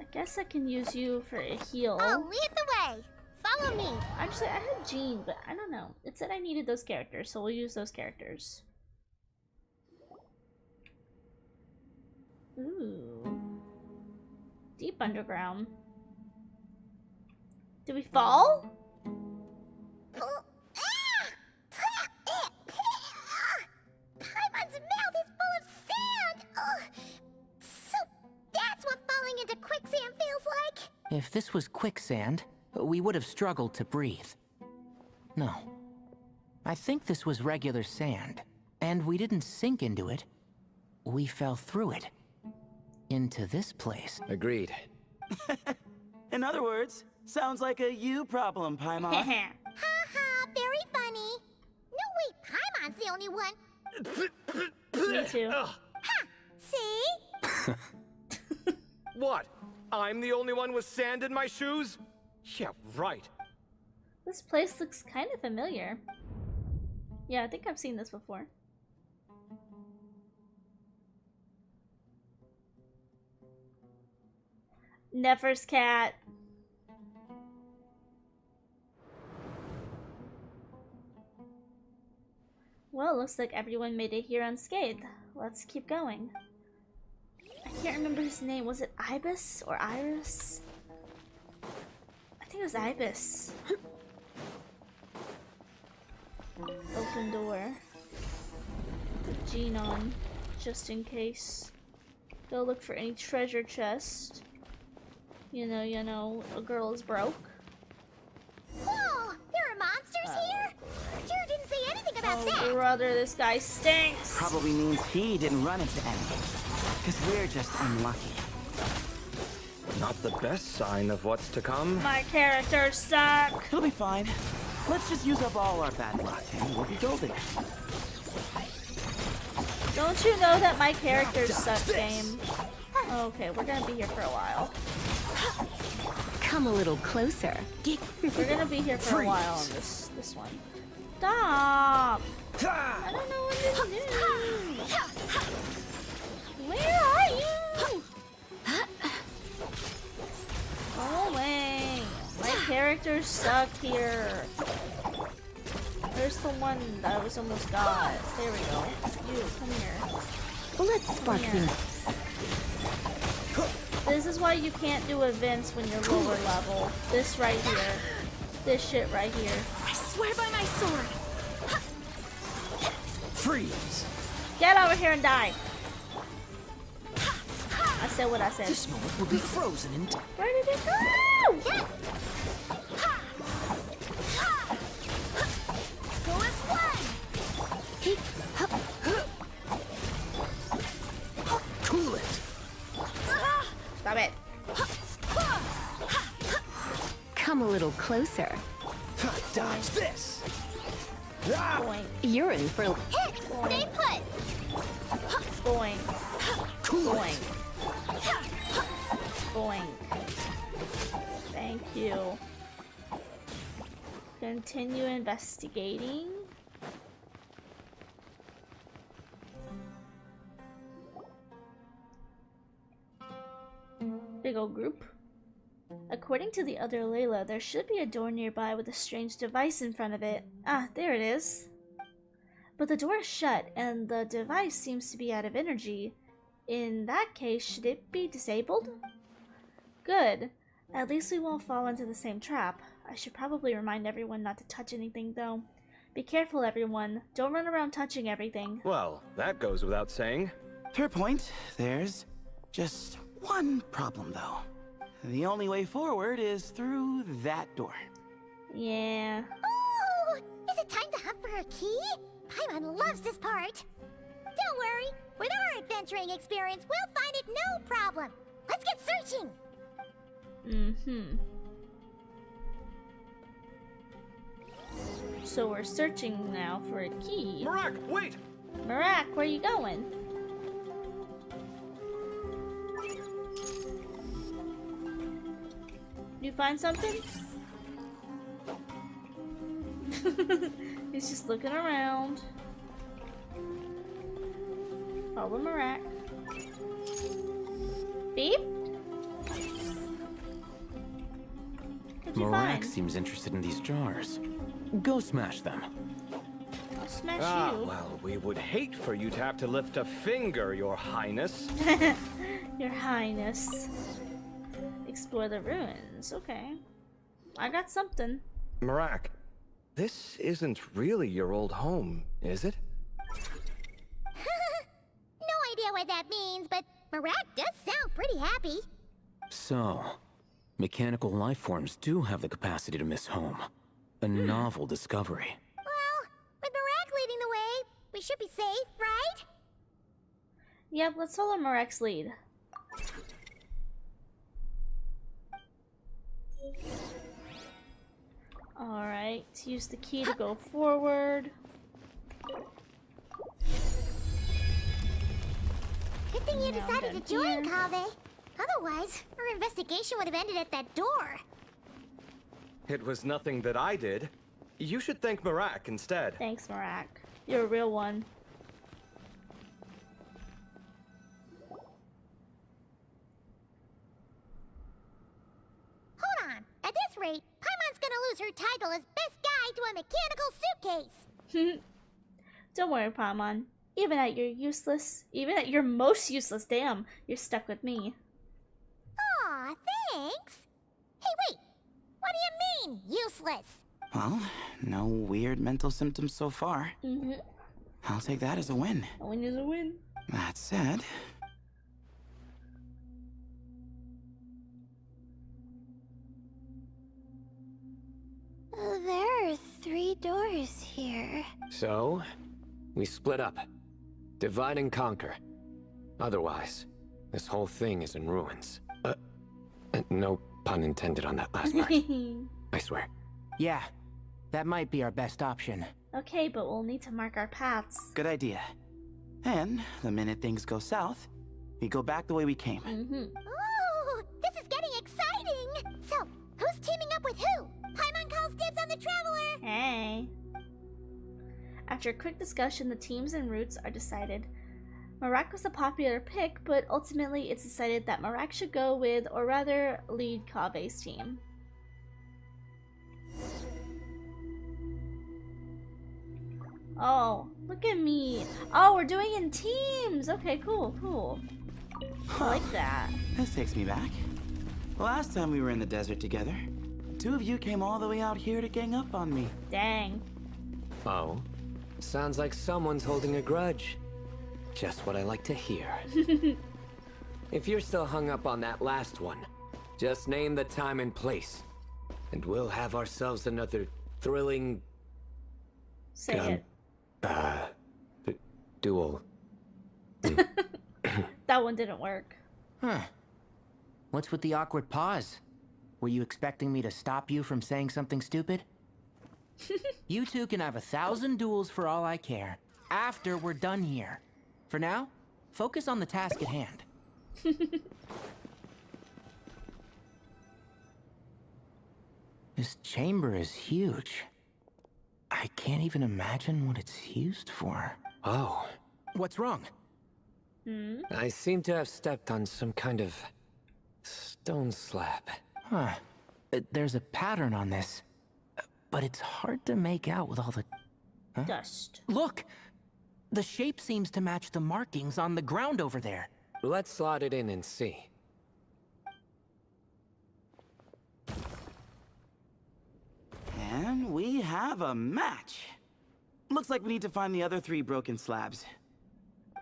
I guess I can use you for a heal. I'll lead the way. Follow me. Actually, I had Jean, but I don't know. It said I needed those characters, so we'll use those characters. Ooh. Deep underground. Did we fall? Paimon's mouth is full of sand. So that's what falling into quicksand feels like. If this was quicksand, we would have struggled to breathe. No. I think this was regular sand, and we didn't sink into it. We fell through it. Into this place. Agreed. In other words, sounds like a you problem, Paimon. Ha ha, very funny. No, wait, Paimon's the only one. Me too. Ha! See? What? I'm the only one with sand in my shoes? Yeah, right. This place looks kind of familiar. Yeah, I think I've seen this before. Nefer's cat. Well, looks like everyone made it here unscathed. Let's keep going. I can't remember his name. Was it Ibis or Iris? I think it was Ibis. Open door. Put Jean on, just in case. Go look for any treasure chest. You know, a girl is broke. Whoa! There are monsters here? Jiro didn't say anything about that. Brother, this guy stinks! Probably means he didn't run into anything. Because we're just unlucky. Not the best sign of what's to come. My characters suck! He'll be fine. Let's just use up all our bad luck and we'll be golden. Don't you know that my characters suck, game? Okay, we're gonna be here for a while. Come a little closer. We're gonna be here for a while on this one. Stop! I don't know what to do. Where are you? Go away. My characters suck here. Where's the one that I was almost got? There we go. You, come here. Let's spark things. This is why you can't do events when you're lower level. This right here. This shit right here. I swear by my sword. Freeze! Get over here and die. I said what I said. This moment will be frozen in time. Where did it go? Go as one. Cool it! Stop it. Come a little closer. Dodge this! Boink, You're in for... Stay put! boink, boink, boink. Thank you. Continue investigating. Big ol' group. According to the other Layla, there should be a door nearby with a strange device in front of it. Ah, there it is. But the door is shut, and the device seems to be out of energy. In that case, should it be disabled? Good. At least we won't fall into the same trap. I should probably remind everyone not to touch anything, though. Be careful, everyone. Don't run around touching everything. Well, that goes without saying. Fair point. There's just one problem, though. The only way forward is through that door. Yeah. Oh! Is it time to hunt for a key? Paimon loves this part. Don't worry. With our adventuring experience, we'll find it no problem. Let's get searching. So we're searching now for a key. Marak, wait! Marak, where you going? You find something? He's just looking around. Follow Marak. Beep? What'd you Morak find? seems interested in these jars. Go smash them. I'll smash you. Well, we would hate for you to have to lift a finger, Your Highness. Your Highness. Explore the ruins. Okay. I got something. Marak, this isn't really your old home, is it? No idea what that means, but Marak does sound pretty happy. So, mechanical life forms do have the capacity to miss home. A novel discovery. Well, with Marak leading the way, we should be safe, right? Yep, let's follow Marak's lead. Alright, use the key to go forward. Good thing you Now decided down to join, here. Kaveh. Otherwise, our investigation would have ended at that door. It was nothing that I did. You should thank Marak instead. Thanks, Marak. You're a real one. Hold on. At this rate, Paimon's gonna lose her title as best guy to a mechanical suitcase. Don't worry, Paimon. Even at your most useless, damn, you're stuck with me. Aw, thanks. Hey, wait. What do you mean, useless? Well, no weird mental symptoms so far. I'll take that as a win. A win is a win. That said, There are 3 doors here. So, we split up. Divide and conquer. Otherwise, this whole thing is in ruins. No pun intended on that last part. I swear. Yeah, that might be our best option. Okay, but we'll need to mark our paths. good idea. And the minute things go south, we go back the way we came. Ooh, this is getting exciting! So, who's teaming up with who? Paimon calls dibs on the Traveler! Hey. After a quick discussion, the teams and routes are decided. Marak was a popular pick, but ultimately it's decided that Marak should go with, or rather, lead Kaveh's team. Oh, look at me. Oh, we're doing in teams. Okay, cool, cool. I like that. This takes me back. Last time we were in the desert together, 2 of you came all the way out here to gang up on me. Dang. Oh? Sounds like someone's holding a grudge. Just what I like to hear. If you're still hung up on that last one, just name the time and place. And we'll have ourselves another thrilling... Say it. duel. That one didn't work. Huh. What's with the awkward pause? Were you expecting me to stop you from saying something stupid? You two can have 1,000 duels for all I care, after we're done here. For now, focus on the task at hand. This chamber is huge. I can't even imagine what it's used for. Oh, What's wrong? I seem to have stepped on some kind of stone slab. Huh. There's a pattern on this, but it's hard to make out with all the... Dust. Look! The shape seems to match the markings on the ground over there. Let's slot it in and see. And we have a match. Looks like we need to find the other 3 broken slabs.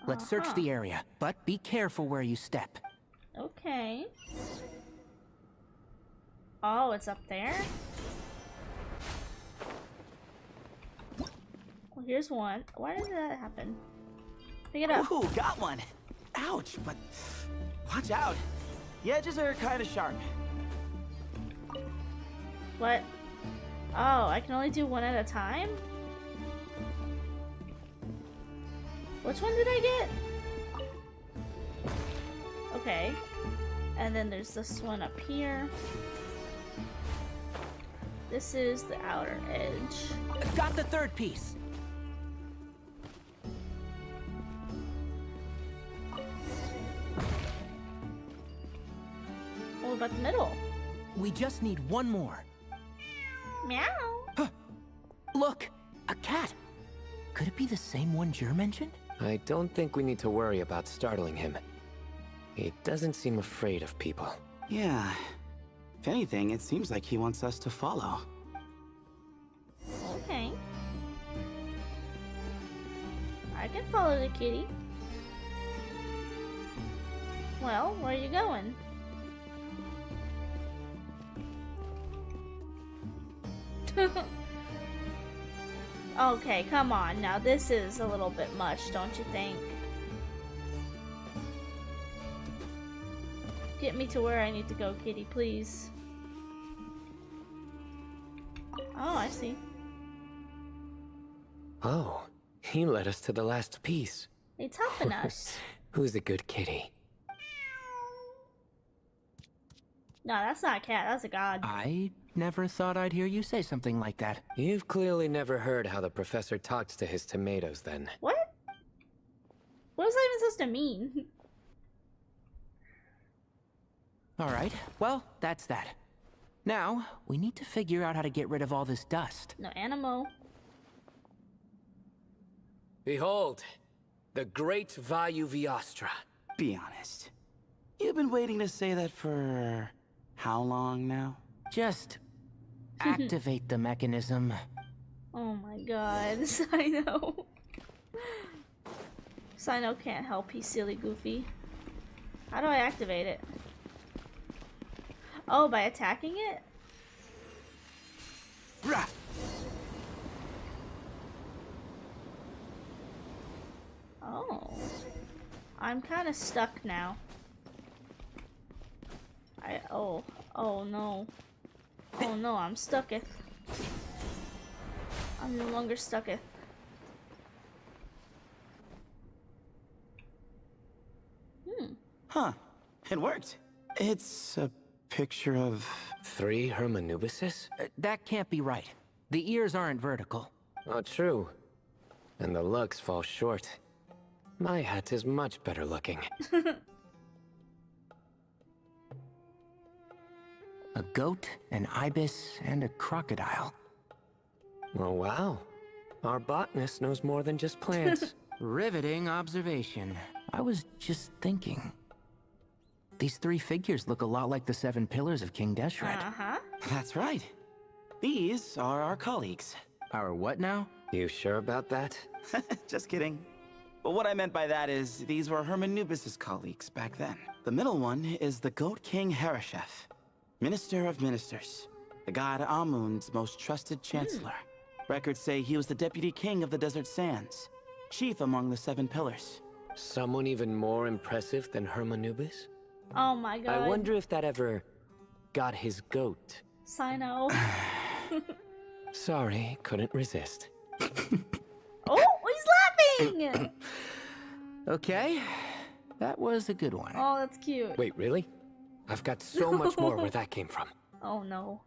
Let's search the area, but be careful where you step. Okay. Oh, it's up there? Well, here's one. Why did that happen? Pick it up. Ooh, got one. Ouch, but watch out. The edges are kind of sharp. What? Oh, I can only do one at a time? Which one did I get? Okay. And then there's this one up here. This is the outer edge. Got the 3rd piece. What about the middle? We just need one more. Meow. Look! A cat! Could it be the same one Jer mentioned? I don't think we need to worry about startling him. He doesn't seem afraid of people. Yeah. If anything, it seems like he wants us to follow. Okay. I can follow the kitty. Well, where are you going? Okay, come on. Now this is a little bit much, don't you think? Get me to where I need to go, kitty, please. Oh, I see. Oh, he led us to the last piece. It's helping us. Who's a good kitty? No, that's not a cat. That's a god. I never thought I'd hear you say something like that. You've clearly never heard how the professor talks to his tomatoes, then. What? What is that even supposed to mean? Alright, well, that's that. Now, we need to figure out how to get rid of all this dust. No animo. Behold, the great Vayu Viastra. Be honest. You've been waiting to say that for how long now? Just activate the mechanism. Oh my god, Sino. Sino can't help, he's silly goofy. How do I activate it? Oh, by attacking it? Rah! Oh. I'm kind of stuck now. Oh no. Oh no, I'm stucketh. I'm no longer stucketh. Huh. It worked. It's a picture of... 3 Hermanubises? That can't be right. The ears aren't vertical. Oh, true. And the looks fall short. My hat is much better looking. A goat, an ibis, and a crocodile. Oh, wow. Our botanist knows more than just plants. Riveting observation. I was just thinking. These 3 figures look a lot like the 7 pillars of King Deshret. Uh-huh. That's right. These are our colleagues. Our what now? You sure about that? Just kidding. But what I meant by that is, these were Hermanubis' colleagues back then. The middle one is the Goat King Hereshef, Minister of Ministers, the god Amun's most trusted chancellor. Records say he was the deputy king of the Desert Sands, chief among the 7 pillars. Someone even more impressive than Hermanubis? Oh my god. I wonder if that ever got his goat. Sino. Sorry, couldn't resist. Oh, he's laughing! Okay, that was a good one. Oh, that's cute. Wait, really? I've got so much more where that came from. Oh no.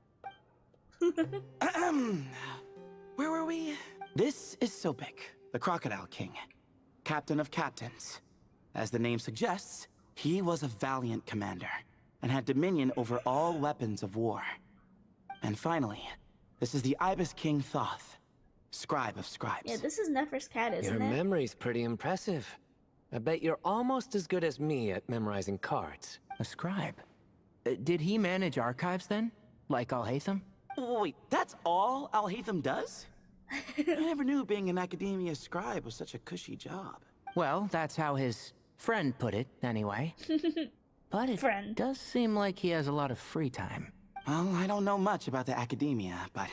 Where were we? This is Sopik, the Crocodile King, captain of captains. As the name suggests, he was a valiant commander and had dominion over all weapons of war. And finally, this is the Ibis King Thoth, scribe of scribes. Yeah, this is Nefer's cat, isn't Your it? memory's pretty impressive. I bet you're almost as good as me at memorizing cards. A scribe. Did he manage archives then? Like Alhaitham? Wait, that's all Alhaitham does? I never knew being an academia scribe was such a cushy job. Well, that's how his friend put it, anyway. But it Friend. does seem like he has a lot of free time. Well, I don't know much about the academia, but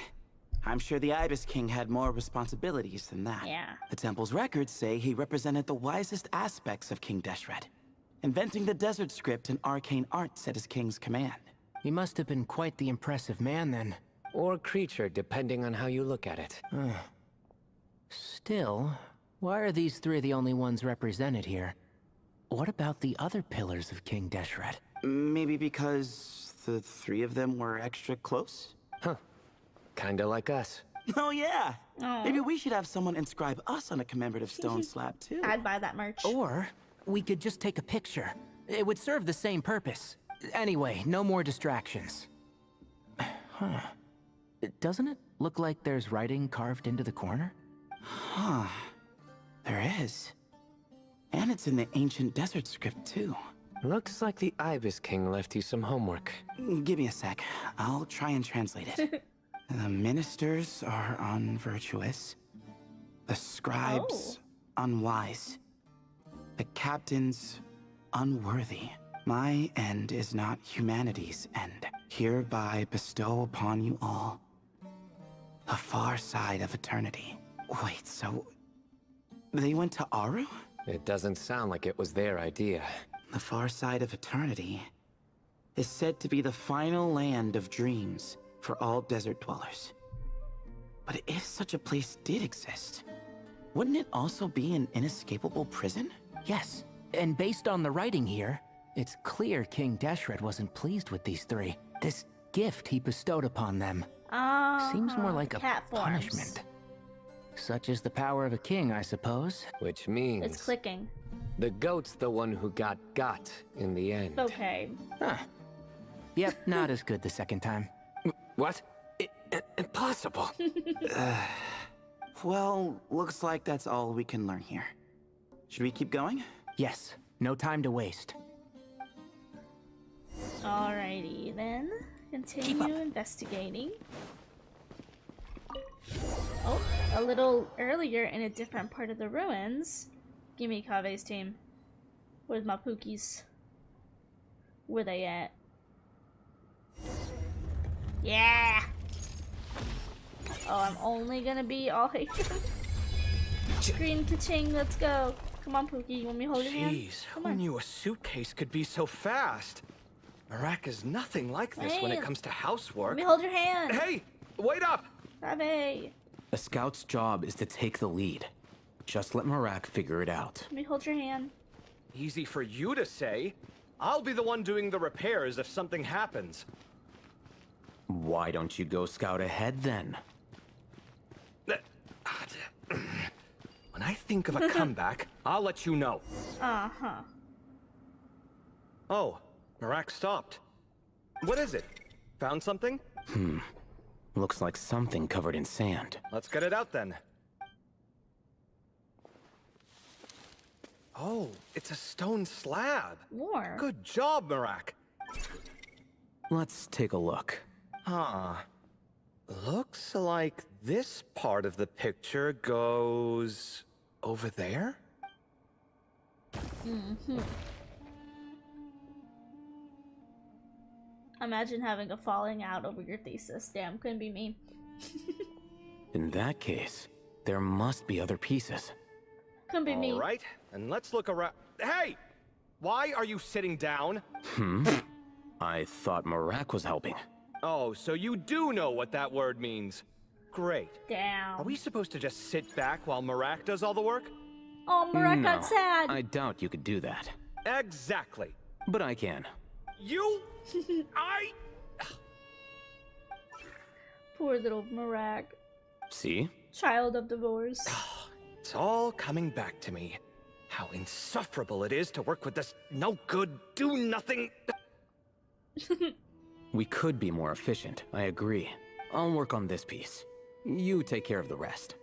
I'm sure the Ibis King had more responsibilities than that. Yeah. The temple's records say he represented the wisest aspects of King Deshret, inventing the desert script and arcane arts at his king's command. He must have been quite the impressive man then. Or creature, depending on how you look at it. Still, why are these three the only ones represented here? What about the other pillars of King Deshret? Maybe because the three of them were extra close? Huh. Kinda like us. Oh yeah! Oh. Maybe we should have someone inscribe us on a commemorative stone slab too. I'd buy that merch. Or we could just take a picture. It would serve the same purpose. Anyway, no more distractions. Huh. Doesn't it look like there's writing carved into the corner? Huh. There is. And it's in the ancient desert script too. Looks like the Ibis King left you some homework. Give me a sec. I'll try and translate it. The ministers are unvirtuous. The scribes unwise. The captains unworthy. My end is not humanity's end. Hereby bestow upon you all the far side of eternity. Wait, so they went to Aru? It doesn't sound like it was their idea. The far side of eternity is said to be the final land of dreams for all desert dwellers. But if such a place did exist, wouldn't it also be an inescapable prison? Yes, and based on the writing here, it's clear King Deshret wasn't pleased with these three. This gift he bestowed upon them seems more like a cat forms. punishment. Such is the power of a king, I suppose. Which means It's clicking. the goat's the one who got in the end. Okay. Huh. Yep, not as good the second time. What? Impossible. Well, looks like that's all we can learn here. Should we keep going? Yes, no time to waste. Alrighty then. Continue investigating. Oh, a little earlier in a different part of the ruins. Give me Kave's team. Where's my Pookies? Where they at? Yeah! Oh, I'm only gonna be all Green ka-ching, let's go. Come on, Pookie, you want me to hold your hand? Jeez, Come who on. knew a suitcase could be so fast? Iraq is nothing like this when Hey, it comes to Let housework. me hold your hand! Hey, wait up! Kave! A scout's job is to take the lead. Just let Marak figure it out. Let me hold your hand. Easy for you to say. I'll be the one doing the repairs if something happens. Why don't you go scout ahead then? When I think of a comeback, I'll let you know. Uh-huh. Oh, Marak stopped. What is it? Found something? Looks like something covered in sand. Let's get it out then. Oh, it's a stone slab. Warm. Good job, Marak. Let's take a look. Huh. Looks like this part of the picture goes over there? Imagine having a falling out over your thesis. Damn, couldn't be me. In that case, there must be other pieces. Couldn't be me. All right, and let's look around. Hey! Why are you sitting down? I thought Marak was helping. Oh, so you do know what that word means. Great. Damn. Are we supposed to just sit back while Marak does all the work? Oh, Marak No, got sad. I doubt you could do that. Exactly. But I can. You? I... Poor little Marak. See? Child of divorce. It's all coming back to me. How insufferable it is to work with this no-good, do-nothing... We could be more efficient, I agree. I'll work on this piece. You take care of the rest.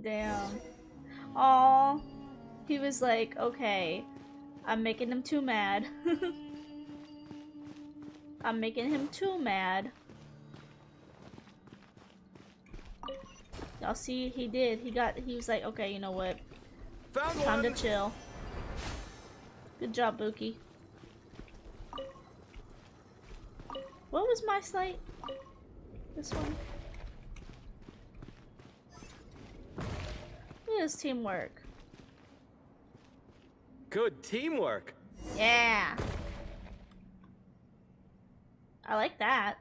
Damn. Aw. He was like, okay, I'm making him too mad. I'm making him too mad. Y'all see, he did. He was like, okay, you know what? Found Time one! to chill. Good job, Buki. What was my slate? This one. Look at this teamwork. Good teamwork. Yeah. I like that.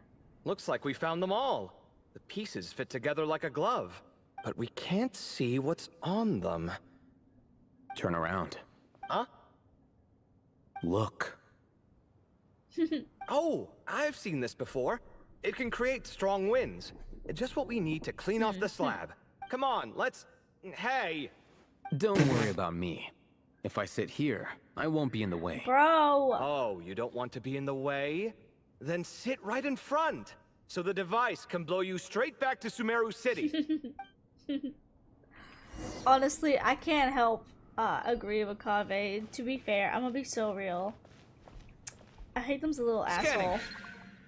Looks like we found them all. The pieces fit together like a glove, but we can't see what's on them. Turn around. Huh? Look. Oh, I've seen this before. It can create strong winds. Just what we need to clean off the slab. Come on, let's... Hey! Don't worry about me. If I sit here, I won't be in the way. Bro! Oh, you don't want to be in the way? Then sit right in front, so the device can blow you straight back to Sumeru City. Honestly, I can't help agree with Kaveh. To be fair, I'm gonna be so real. I hate them's a little asshole.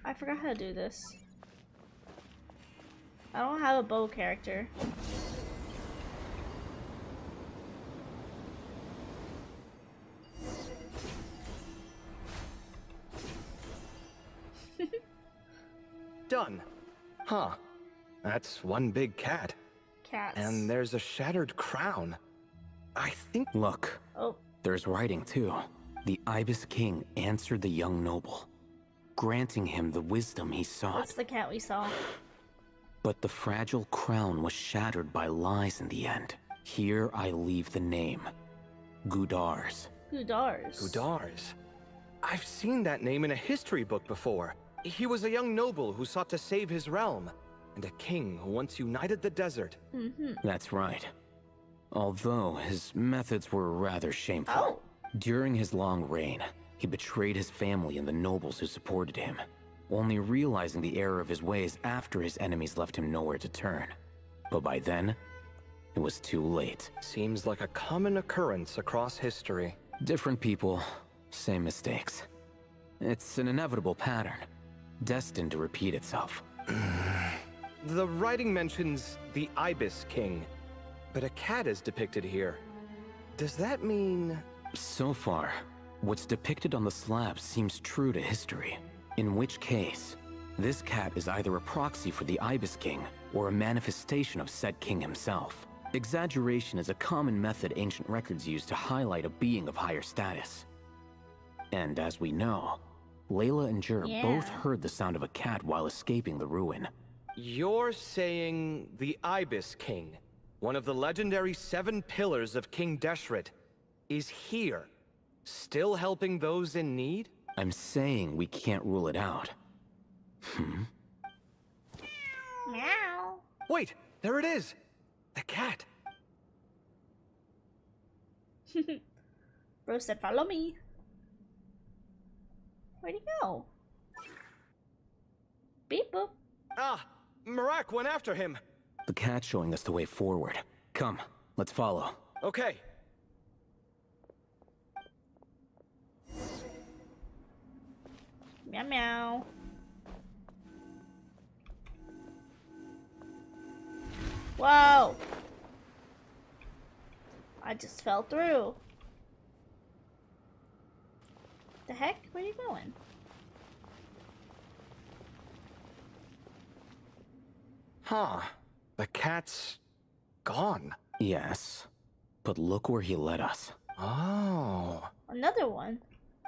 I forgot how to do this. I don't have a bow character. Done. Huh. That's one big cat. Cats. And there's a shattered crown. I think... Look. Oh. There's writing, too. The Ibis King answered the young noble, granting him the wisdom he sought. That's the cat we saw. But the fragile crown was shattered by lies in the end. Here I leave the name. Gudars. Gudars. Gudars. I've seen that name in a history book before. He was a young noble who sought to save his realm, and a king who once united the desert. That's right. Although his methods were rather shameful. Oh. During his long reign, he betrayed his family and the nobles who supported him, only realizing the error of his ways after his enemies left him nowhere to turn. But by then, it was too late. Seems like a common occurrence across history. Different people, same mistakes. It's an inevitable pattern, destined to repeat itself. The writing mentions the Ibis King, but a cat is depicted here. Does that mean... So far, what's depicted on the slab seems true to history. In which case, this cat is either a proxy for the Ibis King or a manifestation of said king himself. Exaggeration is a common method ancient records use to highlight a being of higher status. And as we know, Layla and Jur both heard the sound of a cat while escaping the ruin. You're saying the Ibis King, one of the legendary 7 pillars of King Deshret, is here, still helping those in need? I'm saying we can't rule it out. Meow. Wait, there it is! The cat! Bro said, follow me. Where'd he go? Beep boop. Ah! Marak went after him! The cat's showing us the way forward. Come, let's follow. Okay. Meow meow. Whoa! I just fell through. The heck? Where are you going? Huh. The cat's... gone. Yes, but look where he led us. Oh. Another one.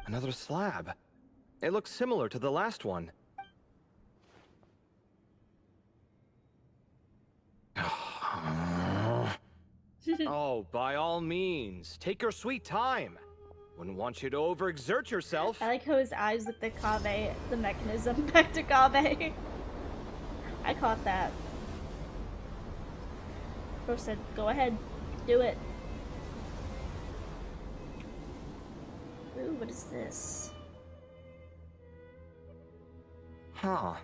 Another slab. It looks similar to the last one. Oh, by all means, take your sweet time. Wouldn't want you to overexert yourself. I like how his eyes looked at Kaveh, the mechanism back to Kaveh. I caught that. Bro said, go ahead, do it. Ooh, what is this? Huh.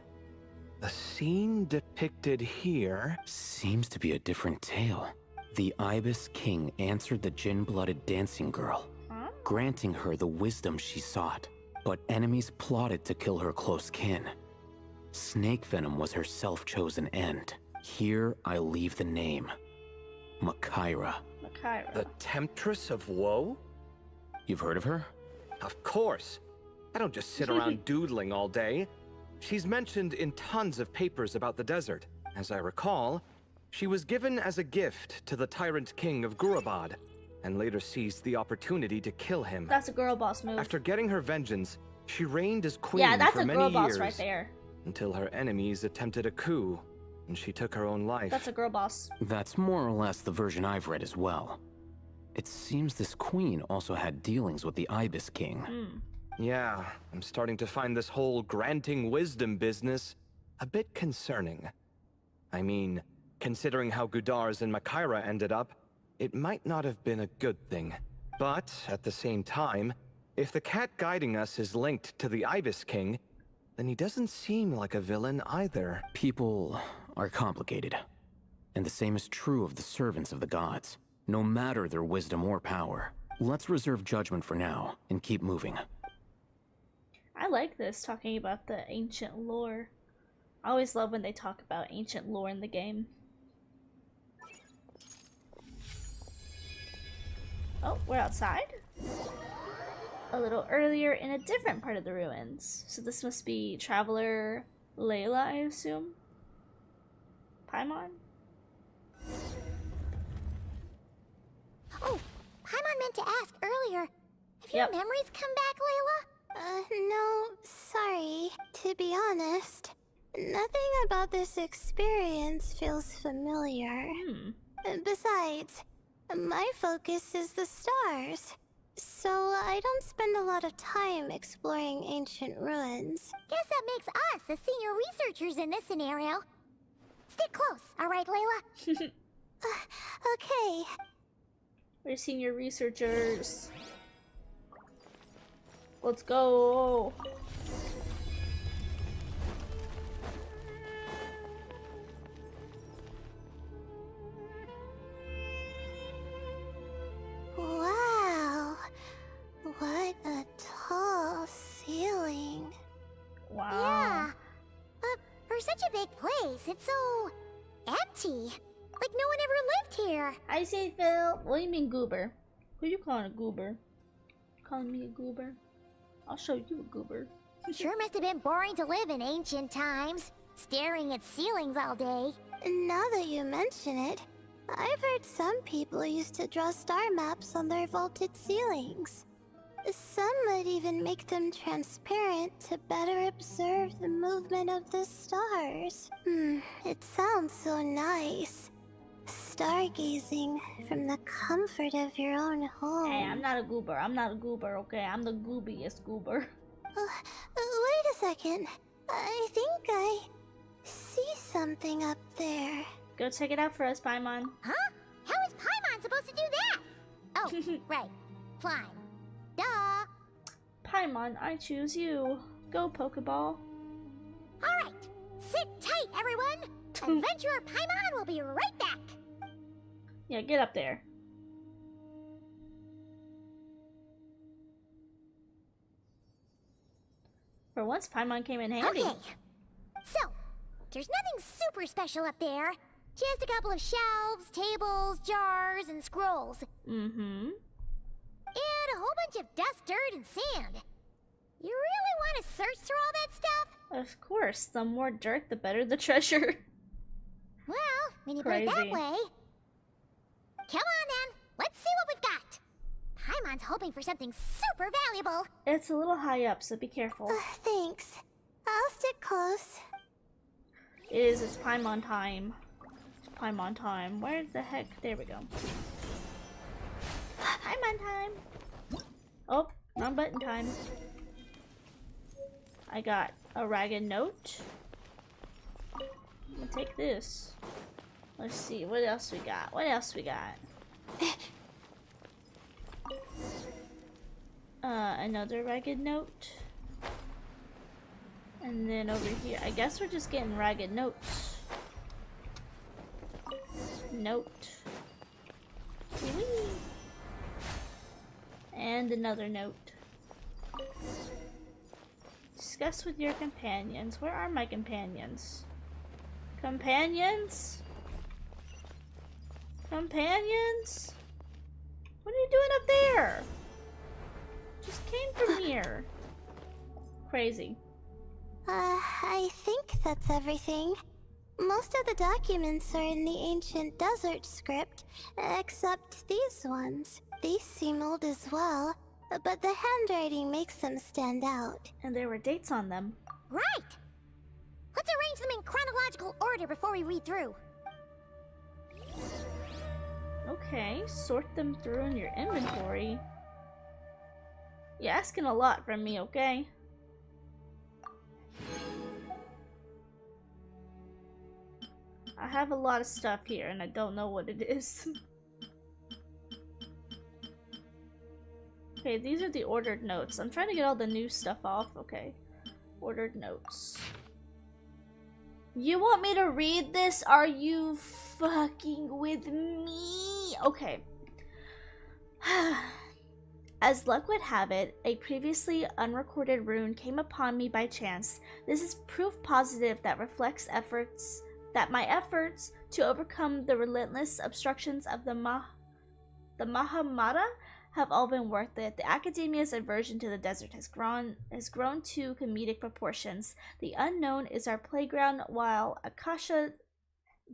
The scene depicted here seems to be a different tale. The Ibis King answered the Jinn-blooded dancing girl, granting her the wisdom she sought. But enemies plotted to kill her close kin. Snake venom was her self-chosen end. Here I leave the name. Makaira. Makaira. The Temptress of Woe? You've heard of her? Of course. I don't just sit around doodling all day. She's mentioned in tons of papers about the desert. As I recall, she was given as a gift to the tyrant king of Gurabad, and later seized the opportunity to kill him. That's a girl boss move. After getting her vengeance, she reigned as queen yeah, that's for a many girl years, boss right there. until her enemies attempted a coup, and she took her own life. That's a girl boss. That's more or less the version I've read as well. It seems this queen also had dealings with the Ibis King. Yeah, I'm starting to find this whole granting wisdom business a bit concerning. I mean, considering how Gudars and Makaira ended up, it might not have been a good thing. But, at the same time, if the cat guiding us is linked to the Ibis King, then he doesn't seem like a villain either. People are complicated. And the same is true of the servants of the gods, no matter their wisdom or power. Let's reserve judgment for now, and keep moving. I like this, talking about the ancient lore. I always love when they talk about ancient lore in the game. Oh, we're outside? A little earlier in a different part of the ruins. So this must be Traveler Layla, I assume? Paimon? Oh, Paimon meant to ask earlier. Have your memories come back, Layla? No, sorry. To be honest, nothing about this experience feels familiar. Besides, my focus is the stars, so I don't spend a lot of time exploring ancient ruins. Guess that makes us the senior researchers in this scenario. Stick close, alright, Layla? Okay. We're senior researchers. Let's go. Wow. What a tall ceiling. Wow. Yeah. For such a big place, it's so empty. Like no one ever lived here. I say Phil. What do you mean goober? Who you calling a goober? Calling me a goober? I'll show you a goober. Sure must have been boring to live in ancient times, staring at ceilings all day. Now that you mention it, I've heard some people used to draw star maps on their vaulted ceilings. Some might even make them transparent to better observe the movement of the stars. It sounds so nice. Stargazing from the comfort of your own home. Hey, I'm not a goober. I'm not a goober, okay? I'm the goobiest goober. Wait a second. I think I see something up there. Go check it out for us, Paimon. Huh? How is Paimon supposed to do that? Oh, right. Flying. Duh. Paimon, I choose you. Go, Pokeball. Alright. Sit tight, everyone. Adventurer Paimon will be right back. Yeah, get up there. For once, Paimon came in handy. Okay. So, there's nothing super special up there. Just a couple of shelves, tables, jars, and scrolls. And a whole bunch of dust, dirt, and sand. You really want to search through all that stuff? Of course. The more dirt, the better the treasure. Well, when you put it that way. Come on then, let's see what we've got. Paimon's hoping for something super valuable. It's a little high up, so be careful. Thanks. I'll stick close. It's Paimon time. It's Paimon time. Where the heck? There we go. Paimon time. Oh, wrong button time. I got a ragged note. I'll take this. Let's see, what else we got? What else we got? Another ragged note. And then over here, I guess we're just getting ragged notes. Note. Whee! And another note. Discuss with your companions. Where are my companions? Companions? Companions? What are you doing up there? Just came from here. Crazy. I think that's everything. Most of the documents are in the ancient desert script, except these ones. These seem old as well, but the handwriting makes them stand out. And there were dates on them. Right! Let's arrange them in chronological order before we read through. Okay, sort them through in your inventory. You're asking a lot from me, okay? I have a lot of stuff here and I don't know what it is. Okay, these are the ordered notes. I'm trying to get all the new stuff off. Okay. Ordered notes. You want me to read this? Are you fucking with me? Okay. As luck would have it, a previously unrecorded rune came upon me by chance. This is proof positive that reflects my efforts to overcome the relentless obstructions of the Mahamata have all been worth it. The Academia's aversion to the desert has grown to comedic proportions. The unknown is our playground, while Akasha...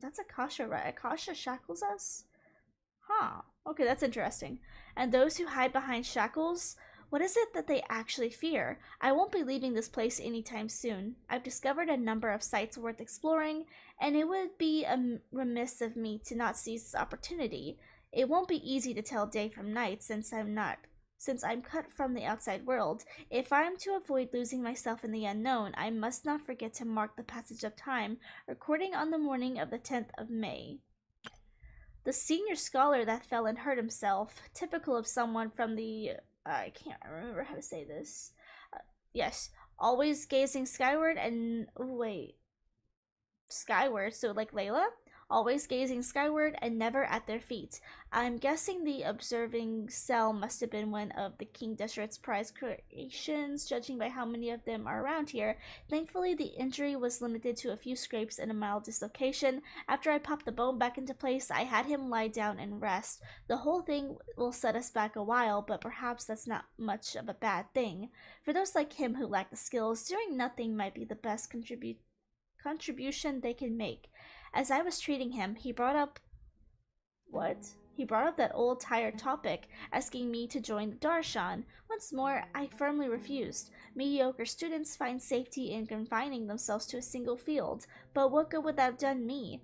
That's Akasha, right? Akasha shackles us? Huh. Okay, that's interesting. And those who hide behind shackles, what is it that they actually fear? I won't be leaving this place anytime soon. I've discovered a number of sites worth exploring, and it would be remiss of me to not seize this opportunity. It won't be easy to tell day from night since I'm cut from the outside world. If I am to avoid losing myself in the unknown, I must not forget to mark the passage of time, recording on the morning of the 10th of May. The senior scholar that fell and hurt himself, typical of someone from the... I can't remember how to say this. Yes, always gazing skyward and... skyward, so like Layla? Always gazing skyward and never at their feet. I'm guessing the observing cell must have been one of the King Desert's prized creations, judging by how many of them are around here. Thankfully, the injury was limited to a few scrapes and a mild dislocation. After I popped the bone back into place, I had him lie down and rest. The whole thing will set us back a while, but perhaps that's not much of a bad thing. For those like him who lack the skills, doing nothing might be the best contribution they can make. As I was treating him, he brought up... What? He brought up that old tired topic, asking me to join the Darshan. Once more, I firmly refused. Mediocre students find safety in confining themselves to a single field, but what good would that have done me?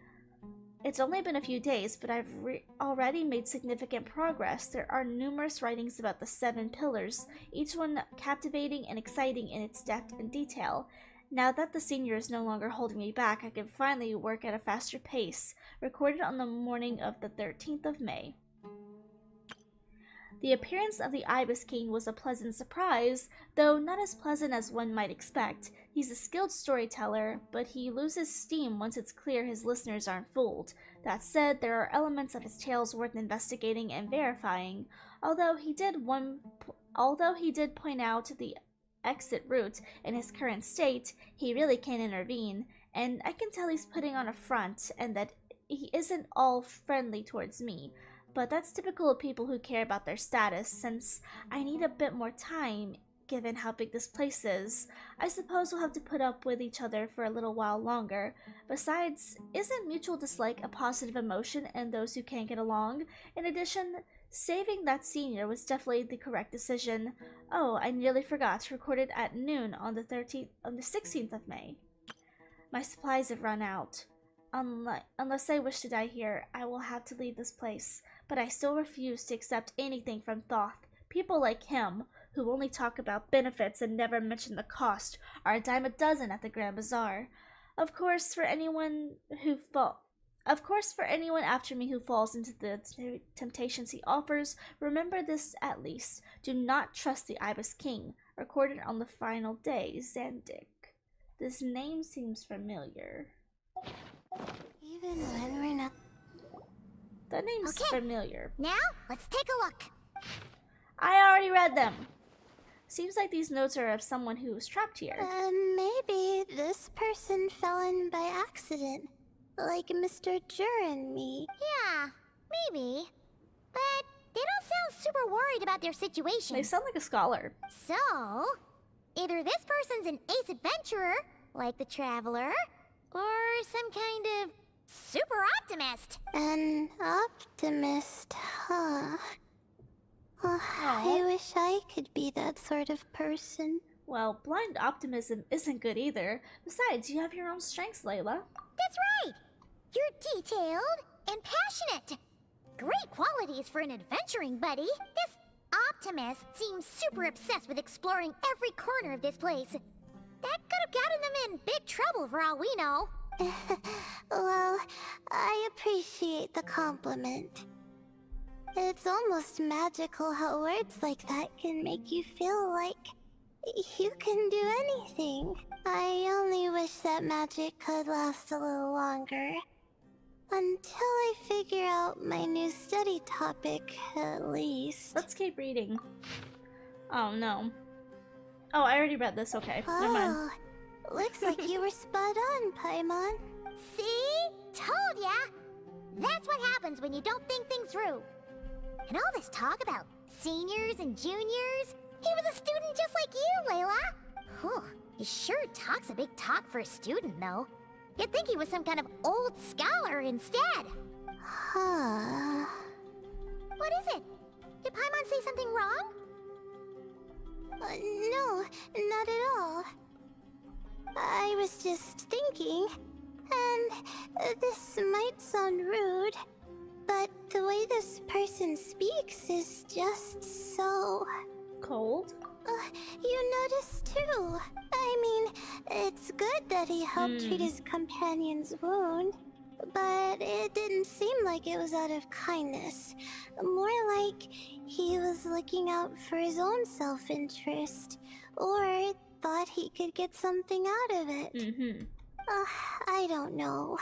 It's only been a few days, but I've already made significant progress. There are numerous writings about the 7 pillars, each one captivating and exciting in its depth and detail. Now that the senior is no longer holding me back, I can finally work at a faster pace. Recorded on the morning of the 13th of May. The appearance of the Ibis King was a pleasant surprise, though not as pleasant as one might expect. He's a skilled storyteller, but he loses steam once it's clear his listeners aren't fooled. That said, there are elements of his tales worth investigating and verifying. Although he did point out the exit route in his current state, he really can't intervene, and I can tell he's putting on a front and that he isn't all friendly towards me. But that's typical of people who care about their status. Since I need a bit more time, given how big this place is. I suppose we'll have to put up with each other for a little while longer. Besides, isn't mutual dislike a positive emotion in those who can't get along? In addition, saving that senior was definitely the correct decision. Oh, I nearly forgot to record it at noon on the 16th of May. My supplies have run out. Unless I wish to die here, I will have to leave this place. But I still refuse to accept anything from Thoth. People like him, who only talk about benefits and never mention the cost, are a dime a dozen at the Grand Bazaar. Of course, for anyone after me who falls into the temptations he offers, remember this at least: do not trust the Ibis King. Recorded on the final day, Zandik. This name seems familiar. Even when we're not... That name's familiar. Now, let's take a look. I already read them. Seems like these notes are of someone who was trapped here. Maybe this person fell in by accident. Like Mr. Jur and me. Yeah, maybe. But they don't sound super worried about their situation. They sound like a scholar. So, either this person's an ace adventurer, like the Traveler, or some kind of super optimist. An optimist, huh? I wish I could be that sort of person. Well, blind optimism isn't good either. Besides, you have your own strengths, Layla. That's right! You're detailed and passionate. Great qualities for an adventuring buddy. This optimist seems super obsessed with exploring every corner of this place. That could have gotten them in big trouble for all we know. Well, I appreciate the compliment. It's almost magical how words like that can make you feel like you can do anything. I only wish that magic could last a little longer. Until I figure out my new study topic, at least. Let's keep reading. Oh, no. Oh, I already read this. Okay, never mind. Looks like you were spot on, Paimon. See? Told ya! That's what happens when you don't think things through. And all this talk about seniors and juniors, he was a student just like you, Layla. Whew, he sure talks a big talk for a student, though. You'd think he was some kind of old scholar instead. Huh. What is it? Did Paimon say something wrong? No, not at all. I was just thinking, and this might sound rude, but the way this person speaks is just so... cold? You noticed too. I mean, it's good that he helped treat his companion's wound, but it didn't seem like it was out of kindness. More like he was looking out for his own self-interest, or thought he could get something out of it. I don't know.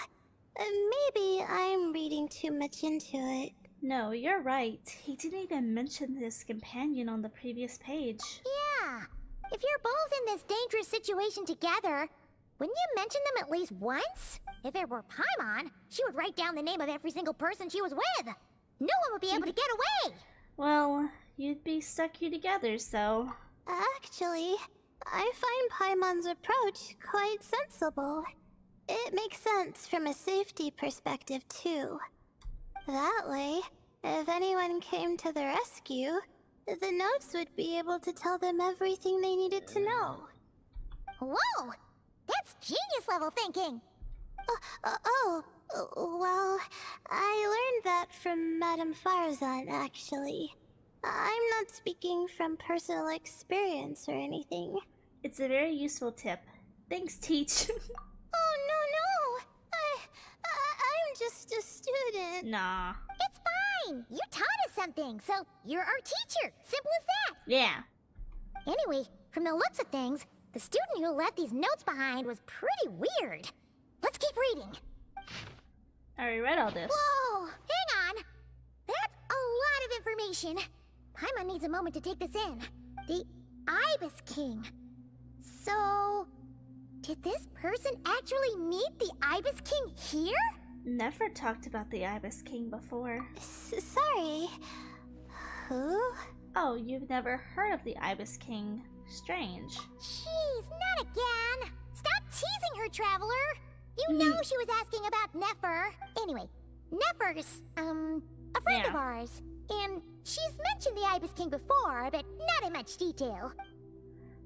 Maybe I'm reading too much into it. No, you're right. He didn't even mention his companion on the previous page. Yeah. If you're both in this dangerous situation together, wouldn't you mention them at least once? If it were Paimon, she would write down the name of every single person she was with. No one would be able to get away. Well, you'd be stuck here together, so... Actually, I find Paimon's approach quite sensible. It makes sense from a safety perspective, too. That way, if anyone came to the rescue, the notes would be able to tell them everything they needed to know. Whoa! That's genius-level thinking! Well, I learned that from Madame Farazan, actually. I'm not speaking from personal experience or anything. It's a very useful tip. Thanks, Teach. Oh, no! I'm just a student. Nah. It's fine! You taught us something, so you're our teacher. Simple as that. Yeah. Anyway, from the looks of things, the student who left these notes behind was pretty weird. Let's keep reading. I already read all this. Whoa! Hang on! That's a lot of information. Paimon needs a moment to take this in. The Ibis King. So... did this person actually meet the Ibis King here? Never talked about the Ibis King before. Sorry. Who? Oh, you've never heard of the Ibis King. Strange. Jeez, not again! Stop teasing her, Traveler! You know she was asking about Nefer. Anyway, Nefer's, a friend of ours. And she's mentioned the Ibis King before, but not in much detail.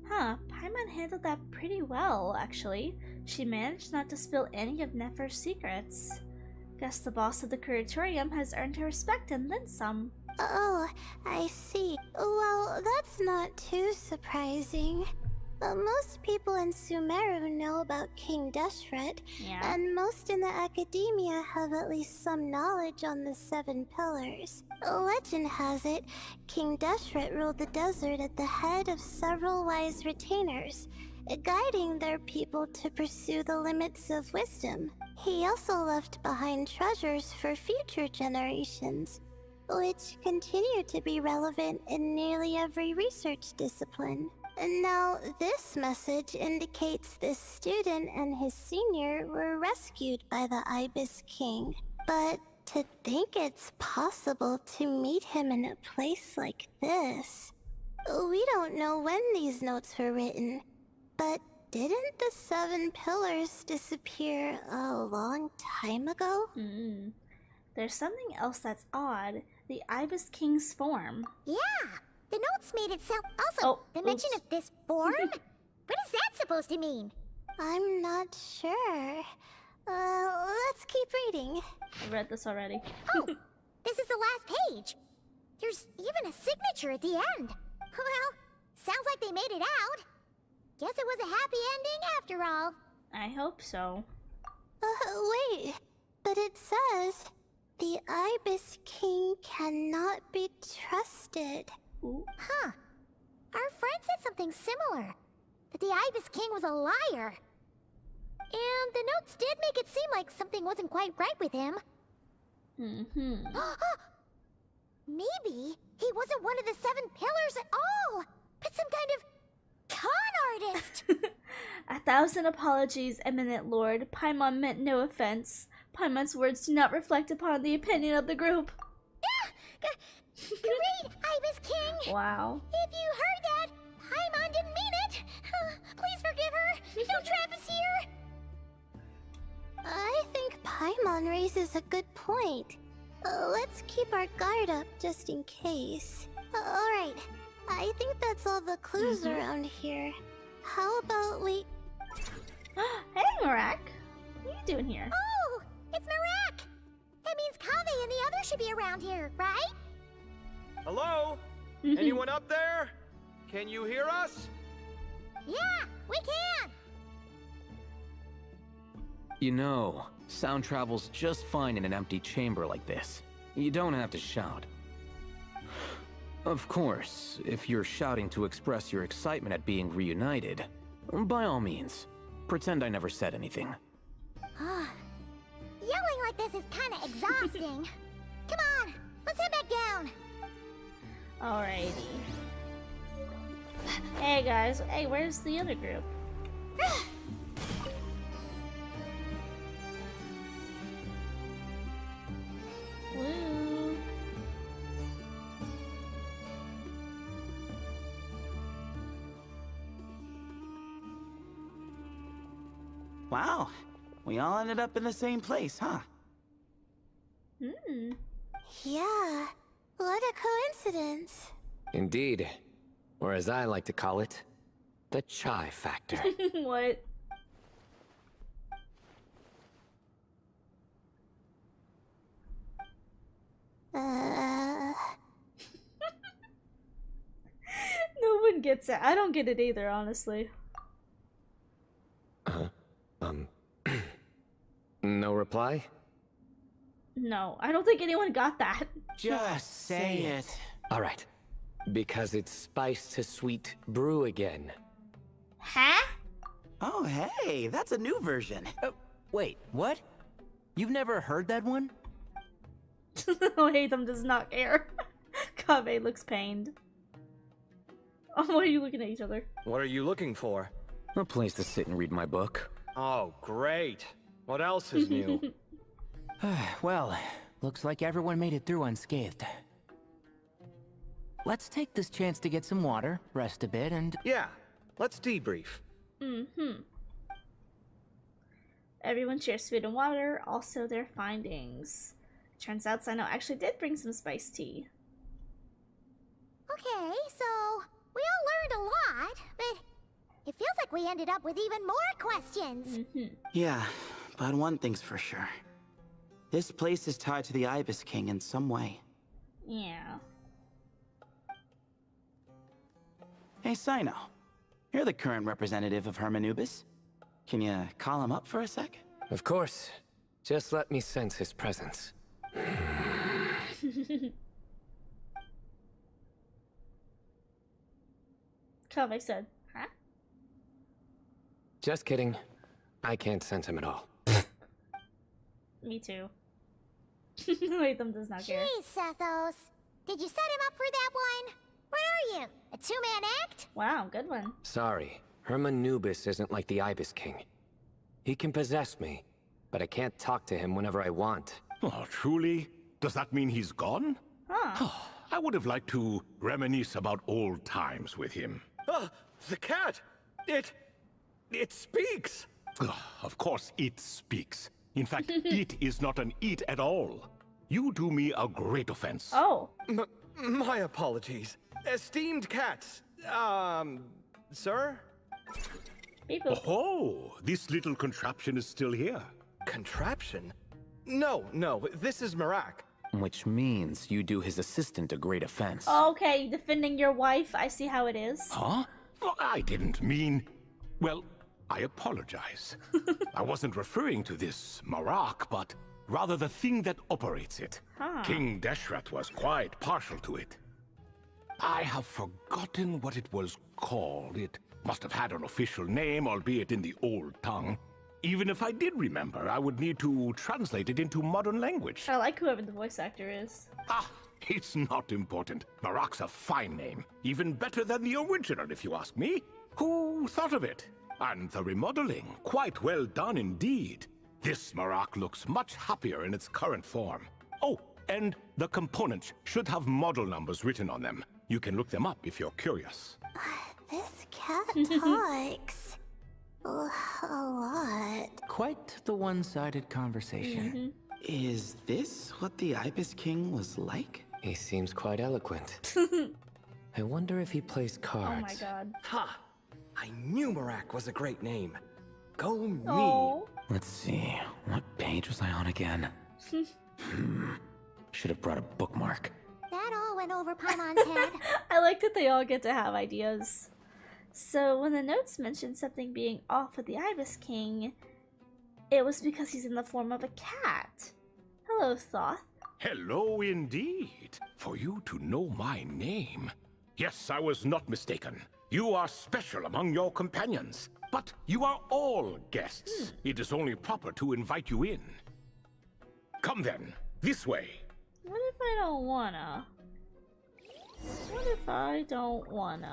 Huh, Paimon handled that pretty well, actually. She managed not to spill any of Nefer's secrets. Guess the boss of the curatorium has earned her respect and then some. Oh, I see. Well, that's not too surprising. Most people in Sumeru know about King Deshret, and most in the academia have at least some knowledge on the 7 pillars. Legend has it, King Deshret ruled the desert at the head of several wise retainers, guiding their people to pursue the limits of wisdom. He also left behind treasures for future generations, which continue to be relevant in nearly every research discipline. Now, this message indicates this student and his senior were rescued by the Ibis King. But to think it's possible to meet him in a place like this... We don't know when these notes were written, but didn't the 7 pillars disappear a long time ago? There's something else that's odd. The Ibis King's form. Yeah! The notes made it sound... Also, the mention of this form? What is that supposed to mean? I'm not sure. Let's keep reading. I read this already. Oh! This is the last page! There's even a signature at the end! Well, sounds like they made it out. Guess it was a happy ending after all. I hope so. Wait. But it says... The Ibis King cannot be trusted. Huh. Our friend said something similar. That the Ibis King was a liar. And the notes did make it seem like something wasn't quite right with him. Maybe he wasn't one of the 7 pillars at all, but some kind of con artist. 1,000 apologies, eminent lord. Paimon meant no offense. Paimon's words do not reflect upon the opinion of the group. Great, Ibis King! Wow. If you heard that, Paimon didn't mean it. Please forgive her. No trap is here. I think Paimon raises a good point. Let's keep our guard up just in case. Alright, I think that's all the clues around here. How about we... Hey, Marak! What are you doing here? Oh, it's Marak! That means Kaveh and the others should be around here, right? Hello? Anyone up there? Can you hear us? Yeah, we can! You know, sound travels just fine in an empty chamber like this. You don't have to shout. Of course, if you're shouting to express your excitement at being reunited, by all means, pretend I never said anything. Yelling like this is kinda exhausting. Come on, let's head back down. Alrighty. Hey guys, hey, where's the other group? Woo. Wow, we all ended up in the same place, huh? Yeah, what a coincidence. Indeed. Or as I like to call it, the chai factor. What? No one gets it. I don't get it either, honestly. No reply? No, I don't think anyone got that. Just say it. Alright. Because it's spice to sweet brew again. Huh? Oh, hey, that's a new version. Wait, what? You've never heard that one? Oh, Hatham does not care. Kaveh looks pained. Oh, why are you looking at each other? What are you looking for? A place to sit and read my book. Oh, great. What else is new? Well, looks like everyone made it through unscathed. let's take this chance to get some water, rest a bit, and... Yeah, let's debrief. Everyone shares food and water, also their findings. Turns out Sino actually did bring some spiced tea. Okay, so we all learned a lot, but it feels like we ended up with even more questions. Yeah, but one thing's for sure. This place is tied to the Ibis King in some way. Yeah. Hey, Sino. You're the current representative of Hermanubis. Can you call him up for a sec? Of course. Just let me sense his presence. Kaveh said, huh? Just kidding. I can't sense him at all. Me too. Latham does not care. Jeez, Sethos. Did you set him up for that one? What are you, a two-man act? Wow, good one. Sorry. Hermanubis isn't like the Ibis King. He can possess me, but I can't talk to him whenever I want. Oh, truly? Does that mean he's gone? Huh. I would have liked to reminisce about old times with him. Ah, the cat! It speaks! Of course it speaks. In fact, it is not an it at all. You do me a great offense. Oh. My apologies. Esteemed cats, sir? Beep boop. Oh, this little contraption is still here. Contraption? No, this is Marak. Which means you do his assistant a great offense. Okay, defending your wife. I see how it is. Huh? Well, I didn't mean... Well, I apologize. I wasn't referring to this Marak, but rather the thing that operates it. Huh. King Deshret was quite partial to it. I have forgotten what it was called. It must have had an official name, albeit in the old tongue. Even if I did remember, I would need to translate it into modern language. I like whoever the voice actor is. Ah, it's not important. Marak's a fine name. Even better than the original, if you ask me. Who thought of it? And the remodeling, quite well done indeed. This Marak looks much happier in its current form. Oh, and the components should have model numbers written on them. You can look them up if you're curious. This cat talks a lot. Quite the one-sided conversation. Is this what the Ibis King was like? He seems quite eloquent. I wonder if he plays cards. Oh my god. Ha! I knew Marak was a great name. Go me! Oh. Let's see, what page was I on again? Should have brought a bookmark. That all went over Paimon's head. I like that they all get to have ideas. So when the notes mentioned something being off with the Ibis King, it was because he's in the form of a cat. Hello, Thoth. Hello indeed. For you to know my name. Yes, I was not mistaken. You are special among your companions. But you are all guests. It is only proper to invite you in. Come then, this way. What if I don't wanna? What if I don't wanna?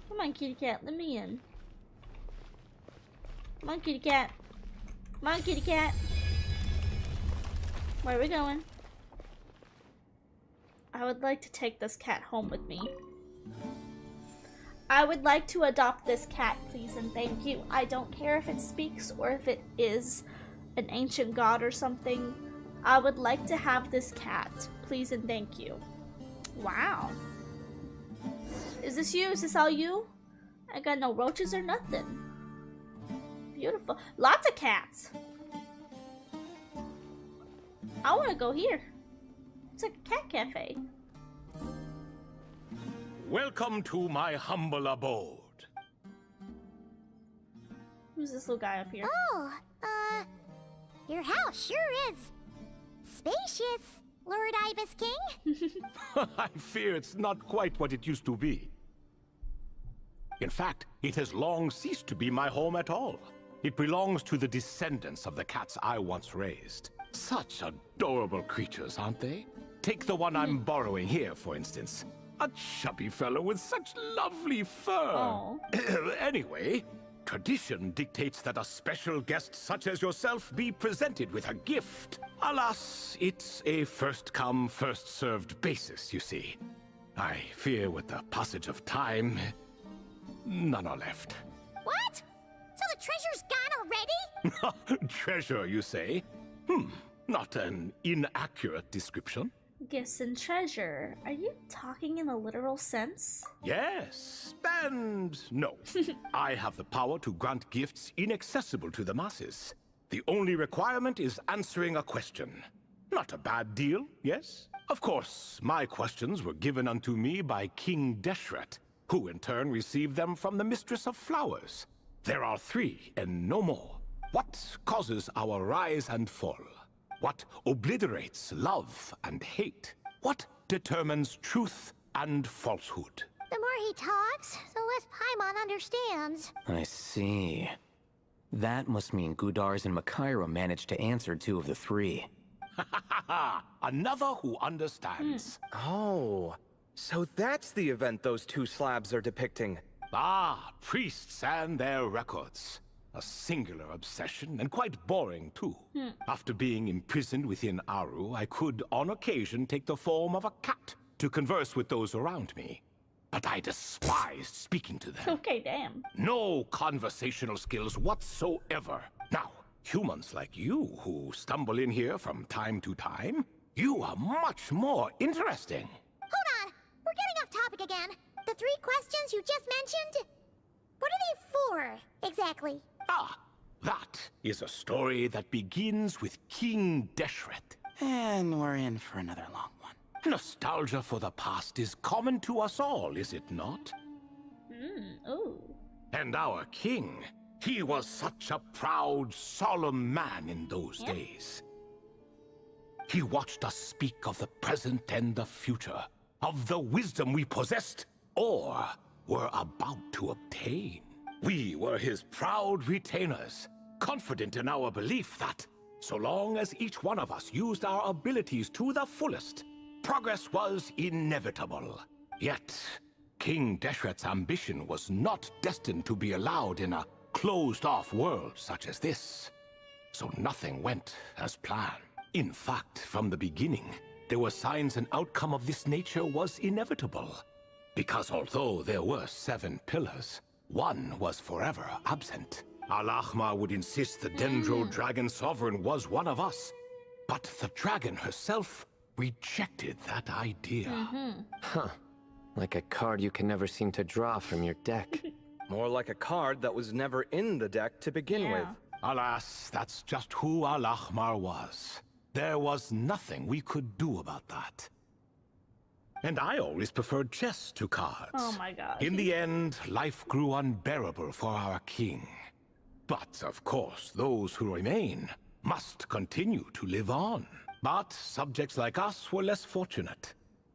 Come on, kitty cat, let me in. Come on, kitty cat. Come on, kitty cat. Where are we going? I would like to take this cat home with me. I would like to adopt this cat, please and thank you. I don't care if it speaks or if it is an ancient god or something. I would like to have this cat, please and thank you. Wow. Is this you? Is this all you? I got no roaches or nothing. Beautiful. Lots of cats. I want to go here. It's like a cat cafe. Welcome to my humble abode. Who's this little guy up here? Oh, your house sure is spacious, Lord Ibis King. I fear it's not quite what it used to be. In fact, it has long ceased to be my home at all. It belongs to the descendants of the cats I once raised. Such adorable creatures, aren't they? Take the one I'm borrowing here, for instance. A chubby fellow with such lovely fur. Oh. Anyway, Tradition dictates that a special guest such as yourself be presented with a gift. Alas, it's a first-come, first-served basis, you see. I fear with the passage of time, none are left. What? So the treasure's gone already? Treasure, you say? Not an inaccurate description. Gifts and treasure. Are you talking in a literal sense? Yes, and no. I have the power to grant gifts inaccessible to the masses. The only requirement is answering a question. Not a bad deal, yes? Of course, my questions were given unto me by King Deshret, who in turn received them from the Mistress of Flowers. There are 3, and no more. What causes our rise and fall? What obliterates love and hate? What determines truth and falsehood? The more he talks, the less Paimon understands. I see. That must mean Gudars and Makaira managed to answer 2 of the 3. Another who understands. Oh, so that's the event those 2 slabs are depicting. Ah, priests and their records. A singular obsession, and quite boring, too. After being imprisoned within Aru, I could, on occasion, take the form of a cat to converse with those around me. But I despised speaking to them. Okay, damn. No conversational skills whatsoever. Now, humans like you who stumble in here from time to time, you are much more interesting. Hold on! We're getting off topic again. The 3 questions you just mentioned? What are they for, exactly? Ah, that is a story that begins with King Deshret. And we're in for another long one. Nostalgia for the past is common to us all, is it not? Oh. And our king, he was such a proud, solemn man in those days. He watched us speak of the present and the future, of the wisdom we possessed, or were about to obtain. We were his proud retainers, confident in our belief that, so long as each one of us used our abilities to the fullest, progress was inevitable. Yet, King Deshret's ambition was not destined to be allowed in a closed-off world such as this. So nothing went as planned. In fact, from the beginning, there were signs an outcome of this nature was inevitable. Because although there were 7 pillars, one was forever absent. Al-Ahmar would insist the Dendro Dragon Sovereign was one of us. But the dragon herself rejected that idea. Huh. Like a card you can never seem to draw from your deck. More like a card that was never in the deck to begin with. Alas, that's just who Al-Ahmar was. There was nothing we could do about that. And I always preferred chess to cards. Oh my god. In the end, life grew unbearable for our king. But, of course, those who remain must continue to live on. But subjects like us were less fortunate.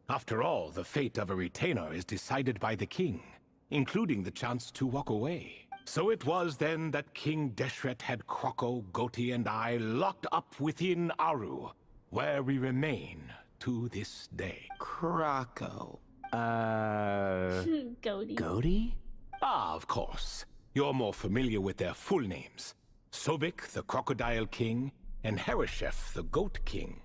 After all, the fate of a retainer is decided by the king, including the chance to walk away. So it was then that King Deshret had Kroko, Goti, and I locked up within Aru, where we remain to this day. Kroko. Goaty. Goti? Ah, of course. You're more familiar with their full names. Sobek, the Crocodile King, and Hereshef, the Goat King.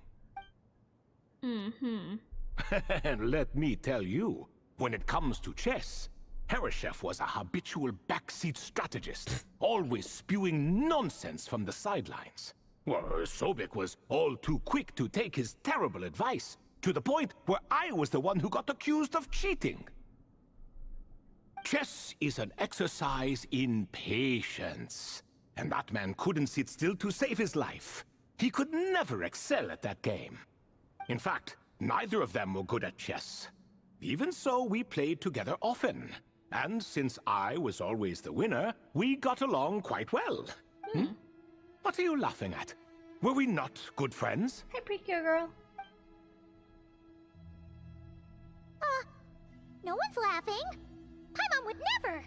And let me tell you, when it comes to chess, Hereshef was a habitual backseat strategist, always spewing nonsense from the sidelines. Well, Sobek was all too quick to take his terrible advice, to the point where I was the one who got accused of cheating. Chess is an exercise in patience, and that man couldn't sit still to save his life. He could never excel at that game. In fact, neither of them were good at chess. Even so, we played together often. And since I was always the winner, we got along quite well. What are you laughing at? Were we not good friends? Hey, Precure Girl. No one's laughing. Paimon would never.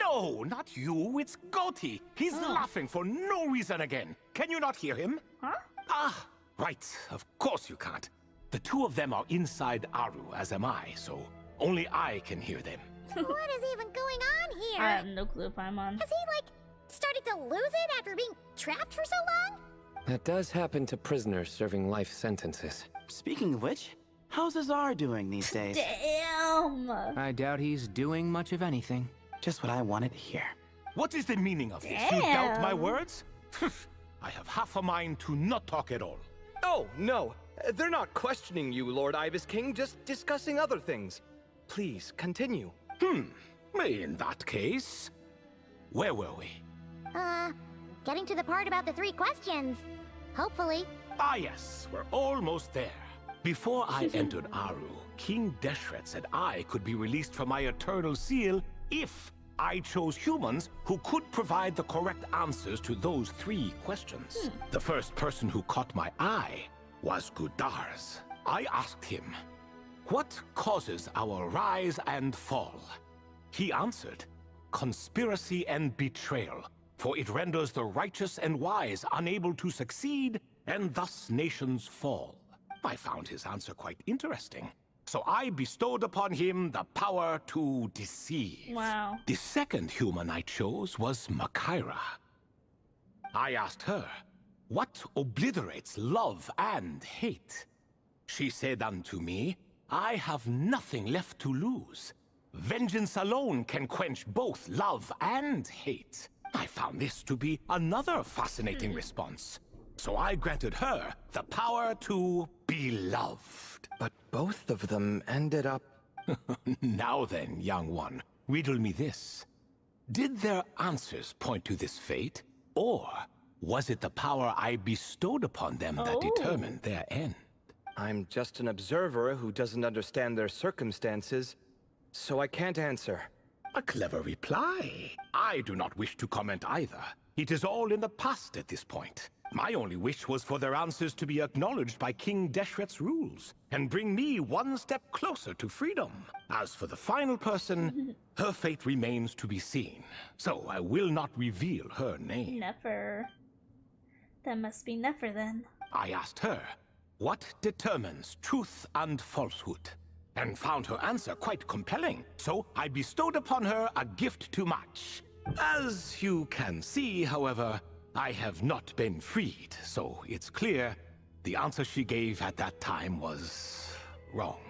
No, not you. It's Goti. He's laughing for no reason again. Can you not hear him? Huh? Ah, right. Of course you can't. The 2 of them are inside Aru, as am I, so only I can hear them. What is even going on here? I have no clue, Paimon. Has he, like, started to lose it after being trapped for so long? That does happen to prisoners serving life sentences. Speaking of which, how's Azar doing these days? Damn! I doubt he's doing much of anything. Just what I wanted to hear. What is the meaning of this? Damn. You doubt my words? I have half a mind to not talk at all. Oh, no. They're not questioning you, Lord Ibis King, just discussing other things. Please, continue. In that case, where were we? Getting to the part about the 3 questions. Hopefully. Ah yes, we're almost there. Before I entered Aru, King Deshret said I could be released from my eternal seal if I chose humans who could provide the correct answers to those 3 questions. The first person who caught my eye was Gudars. I asked him, what causes our rise and fall? He answered, conspiracy and betrayal, for it renders the righteous and wise unable to succeed, and thus nations fall. I found his answer quite interesting, so I bestowed upon him the power to deceive. Wow. The second human I chose was Makaira. I asked her, what obliterates love and hate? She said unto me, I have nothing left to lose. Vengeance alone can quench both love and hate. I found this to be another fascinating response. So I granted her the power to be loved. But both of them ended up... Now then, young one, riddle me this. Did their answers point to this fate? Or was it the power I bestowed upon them that determined their end? I'm just an observer who doesn't understand their circumstances, so I can't answer. A clever reply. I do not wish to comment either. It is all in the past at this point. My only wish was for their answers to be acknowledged by King Deshret's rules, and bring me one step closer to freedom. As for the final person, her fate remains to be seen, so I will not reveal her name. Nefer. That must be Nefer then. I asked her, what determines truth and falsehood? And found her answer quite compelling, so I bestowed upon her a gift to match. As you can see, however, I have not been freed, so it's clear the answer she gave at that time was wrong.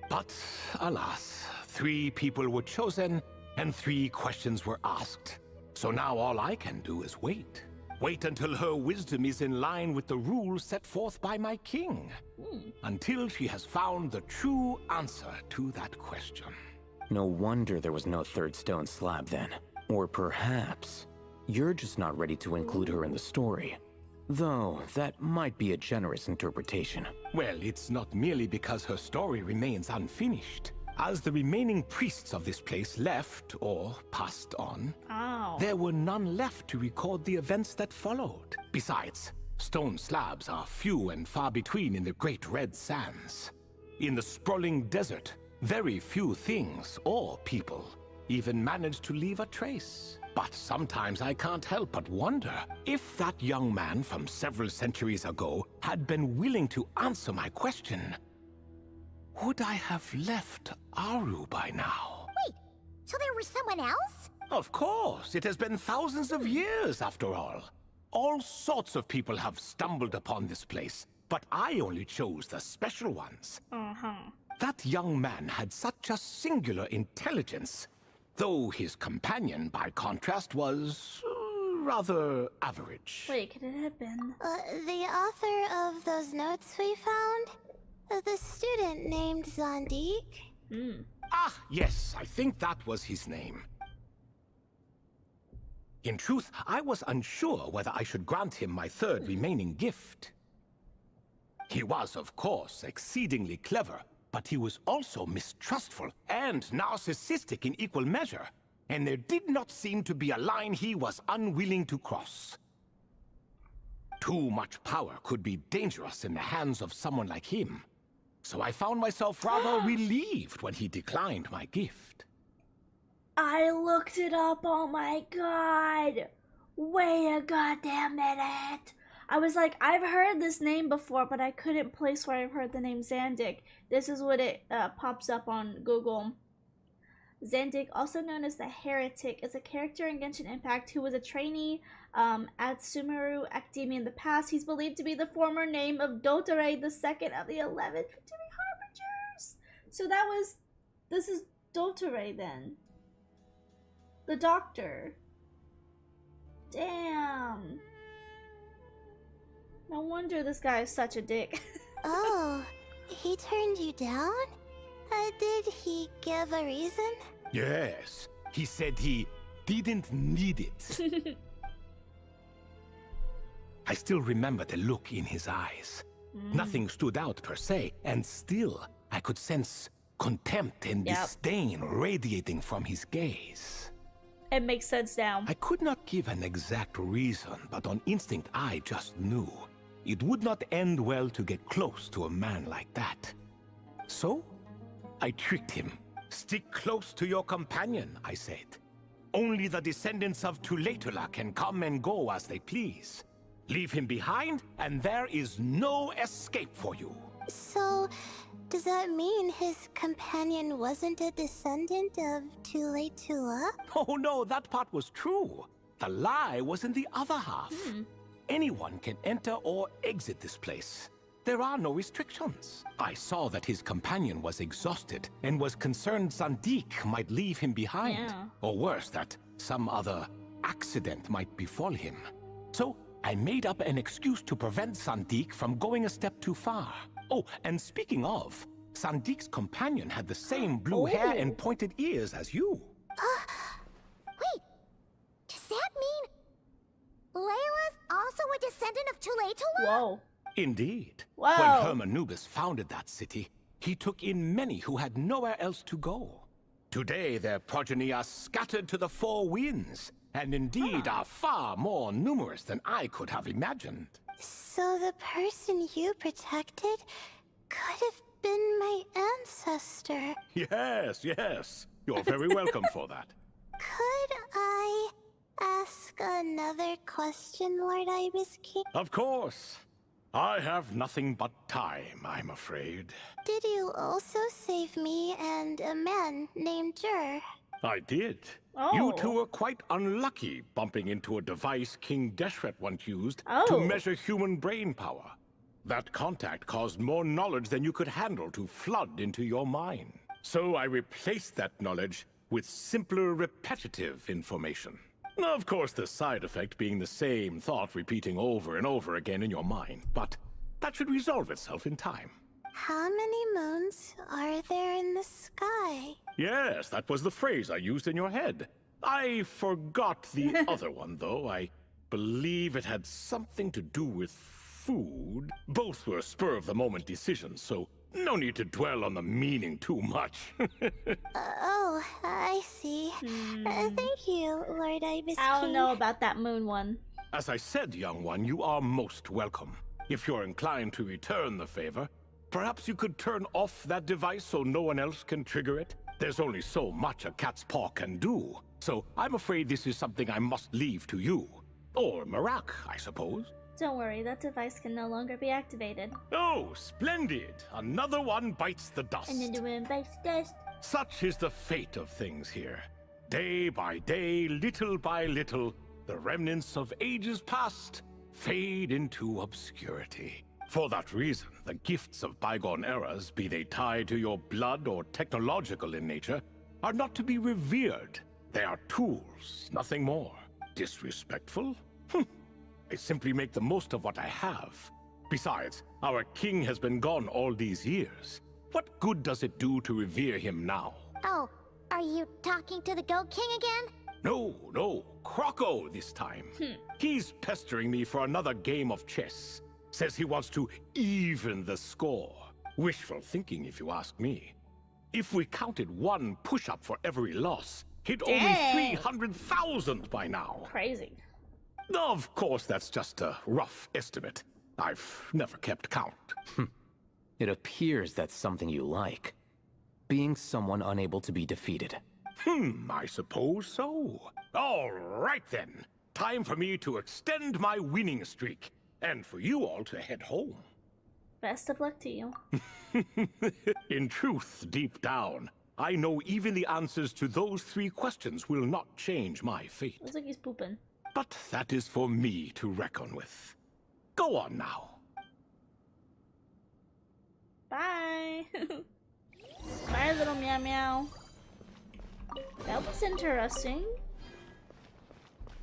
But alas, 3 people were chosen and 3 questions were asked. So now all I can do is wait. Wait until her wisdom is in line with the rules set forth by my king. Until she has found the true answer to that question. No wonder there was no 3rd stone slab then. Or perhaps you're just not ready to include her in the story. Though, that might be a generous interpretation. Well, it's not merely because her story remains unfinished. As the remaining priests of this place left, or passed on, there were none left to record the events that followed. Besides, stone slabs are few and far between in the Great Red Sands. In the sprawling desert, very few things or people even manage to leave a trace. But sometimes I can't help but wonder if that young man from several centuries ago had been willing to answer my question. Would I have left Aru by now? Wait, so there was someone else? Of course, it has been thousands of years after all. All sorts of people have stumbled upon this place, but I only chose the special ones. That young man had such a singular intelligence, though his companion, by contrast, was rather average. Wait, could it have been? The author of those notes we found? The student named Zandik? Ah, yes, I think that was his name. In truth, I was unsure whether I should grant him my 3rd remaining gift. He was, of course, exceedingly clever, but he was also mistrustful and narcissistic in equal measure, and there did not seem to be a line he was unwilling to cross. Too much power could be dangerous in the hands of someone like him, so I found myself rather relieved when he declined my gift. I looked it up, oh my god! Wait a goddamn minute! I was like, I've heard this name before, but I couldn't place where I've heard the name Zandik. This is what it pops up on Google. Zandig, also known as the Heretic, is a character in Genshin Impact who was a trainee at Sumeru Academia in the past. He's believed to be the former name of Dotare, the second of the 11 Victory Harbingers. So this is Dotare then. The doctor. Damn. No wonder this guy is such a dick. Oh, he turned you down? Did he give a reason? Yes, he said he didn't need it. I still remember the look in his eyes. Nothing stood out per se, and still I could sense contempt and disdain radiating from his gaze. It makes sense now. I could not give an exact reason, but on instinct I just knew. It would not end well to get close to a man like that. So, I tricked him. Stick close to your companion, I said. Only the descendants of Tuletula can come and go as they please. Leave him behind, and there is no escape for you. So, does that mean his companion wasn't a descendant of Tuletula? Oh no, that part was true. The lie was in the other half. Anyone can enter or exit this place. There are no restrictions. I saw that his companion was exhausted and was concerned Zandik might leave him behind. Yeah. Or worse, that some other accident might befall him. So I made up an excuse to prevent Zandik from going a step too far. Oh, and speaking of, Sandik's companion had the same blue hair and pointed ears as you. Wait, does that mean Layla's also a descendant of Tuletula? Whoa. Indeed. Wow. When Hermanubis founded that city, he took in many who had nowhere else to go. Today, their progeny are scattered to the four winds, and indeed are far more numerous than I could have imagined. So the person you protected could have been my ancestor. Yes, yes. You're very welcome for that. Could I ask another question, Lord Ibis King? Of course. I have nothing but time, I'm afraid. Did you also save me and a man named Jur? I did. Oh. You two were quite unlucky bumping into a device King Deshret once used to Oh. measure human brain power. That contact caused more knowledge than you could handle to flood into your mind. So I replaced that knowledge with simpler, repetitive information. Of course, the side effect being the same thought repeating over and over again in your mind. But that should resolve itself in time. How many moons are there in the sky? Yes, that was the phrase I used in your head. I forgot the other one, though. I believe it had something to do with food. Both were spur-of-the-moment decisions, so no need to dwell on the meaning too much. Oh, I see. Thank you, Lord Ibis I don't King. know about that moon one. As I said, young one, you are most welcome. If you're inclined to return the favor, perhaps you could turn off that device so no one else can trigger it? There's only so much a cat's paw can do, so I'm afraid this is something I must leave to you. Or Marak, I suppose. Don't worry, that device can no longer be activated. Oh, splendid! Another one bites the dust. And then the wind bites dust. Such is the fate of things here. Day by day, little by little, the remnants of ages past fade into obscurity. For that reason, the gifts of bygone eras, be they tied to your blood or technological in nature, are not to be revered. They are tools, nothing more. Disrespectful? I simply make the most of what I have. Besides, our king has been gone all these years. What good does it do to revere him now? Oh, are you talking to the Goat King again? No, Croco this time. He's pestering me for another game of chess. Says he wants to even the score. Wishful thinking, if you ask me. If we counted one push-up for every loss, he'd only 300,000 by now. Crazy. Of course, that's just a rough estimate. I've never kept count. It appears that's something you like. Being someone unable to be defeated. I suppose so. All right then. Time for me to extend my winning streak. And for you all to head home. Best of luck to you. In truth, deep down, I know even the answers to those 3 questions will not change my fate. Looks like he's pooping. But that is for me to reckon with. Go on now. Bye. Bye, little meow meow. That was interesting.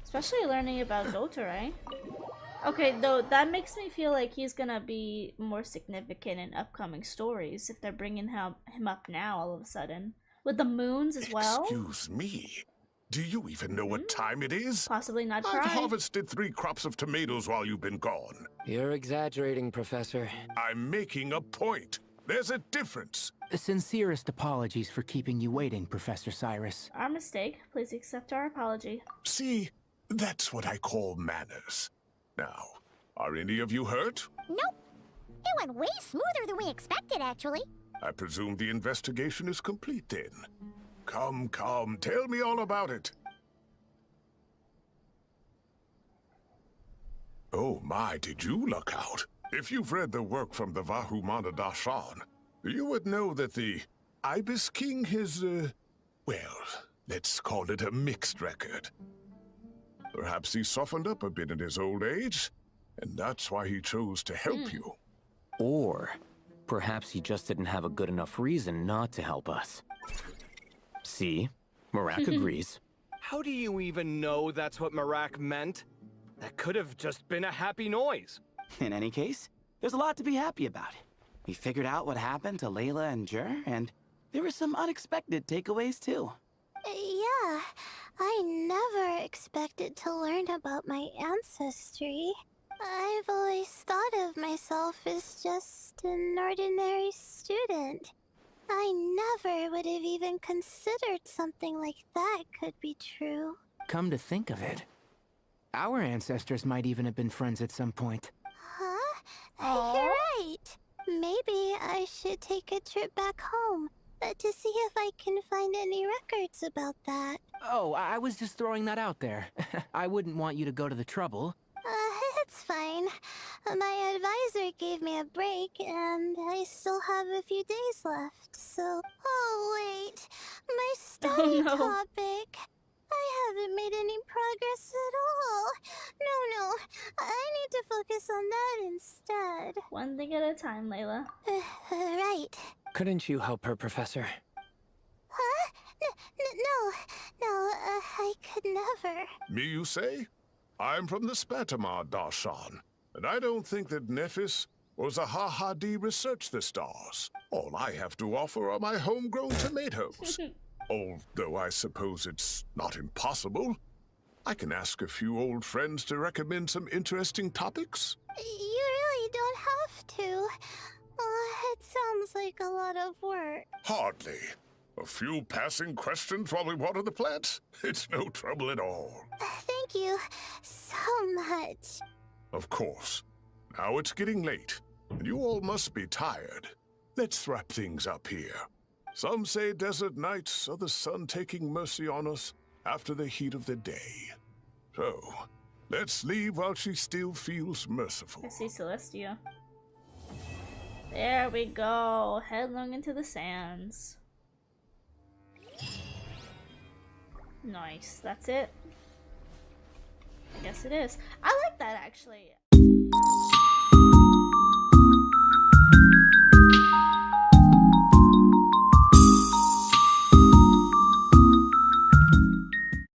Especially learning about Dotarai. Okay, though, that makes me feel like he's gonna be more significant in upcoming stories if they're bringing him up now all of a sudden. With the moons as well? Excuse me. Do you even know what time it is? Possibly not I've cry. harvested 3 crops of tomatoes while you've been gone. You're exaggerating, Professor. I'm making a point. There's a difference. The sincerest apologies for keeping you waiting, Professor Cyrus. Our mistake. Please accept our apology. See, that's what I call manners. Now, are any of you hurt? Nope. It went way smoother than we expected, actually. I presume the investigation is complete then. Come, tell me all about it. Oh my, did you luck out? If you've read the work from the Vahumana Dashan, you would know that the Ibis King has, well, let's call it a mixed record. Perhaps he softened up a bit in his old age, and that's why he chose to help you. Or perhaps he just didn't have a good enough reason not to help us. See? Marak agrees. How do you even know that's what Marak meant? That could have just been a happy noise. In any case, there's a lot to be happy about. We figured out what happened to Layla and Jur, and there were some unexpected takeaways too. Yeah, I never expected to learn about my ancestry. I've always thought of myself as just an ordinary student. I never would have even considered something like that could be true. Come to think of it, our ancestors might even have been friends at some point. Huh? You're right. Maybe I should take a trip back home to see if I can find any records about that. Oh, I was just throwing that out there. I wouldn't want you to go to the trouble. It's fine. My advisor gave me a break, and I still have a few days left, so... Oh, wait. My study topic. I haven't made any progress at all. No. I need to focus on that instead. One thing at a time, Layla. Right. Couldn't you help her, Professor? Huh? No, I could never. Me, you say? I'm from the Spatamar Darshan, and I don't think that Nephis or Zahahadi researched the stars. All I have to offer are my homegrown tomatoes. Although I suppose it's not impossible. I can ask a few old friends to recommend some interesting topics. You really don't have to. It sounds like a lot of work. Hardly. A few passing questions while we water the plants? It's no trouble at all. Thank you so much. Of course. Now it's getting late, and you all must be tired. Let's wrap things up here. Some say desert nights are the sun taking mercy on us after the heat of the day. So, let's leave while she still feels merciful. I see Celestia. There we go. Headlong into the sands. Nice. That's it. I guess it is. I like that actually.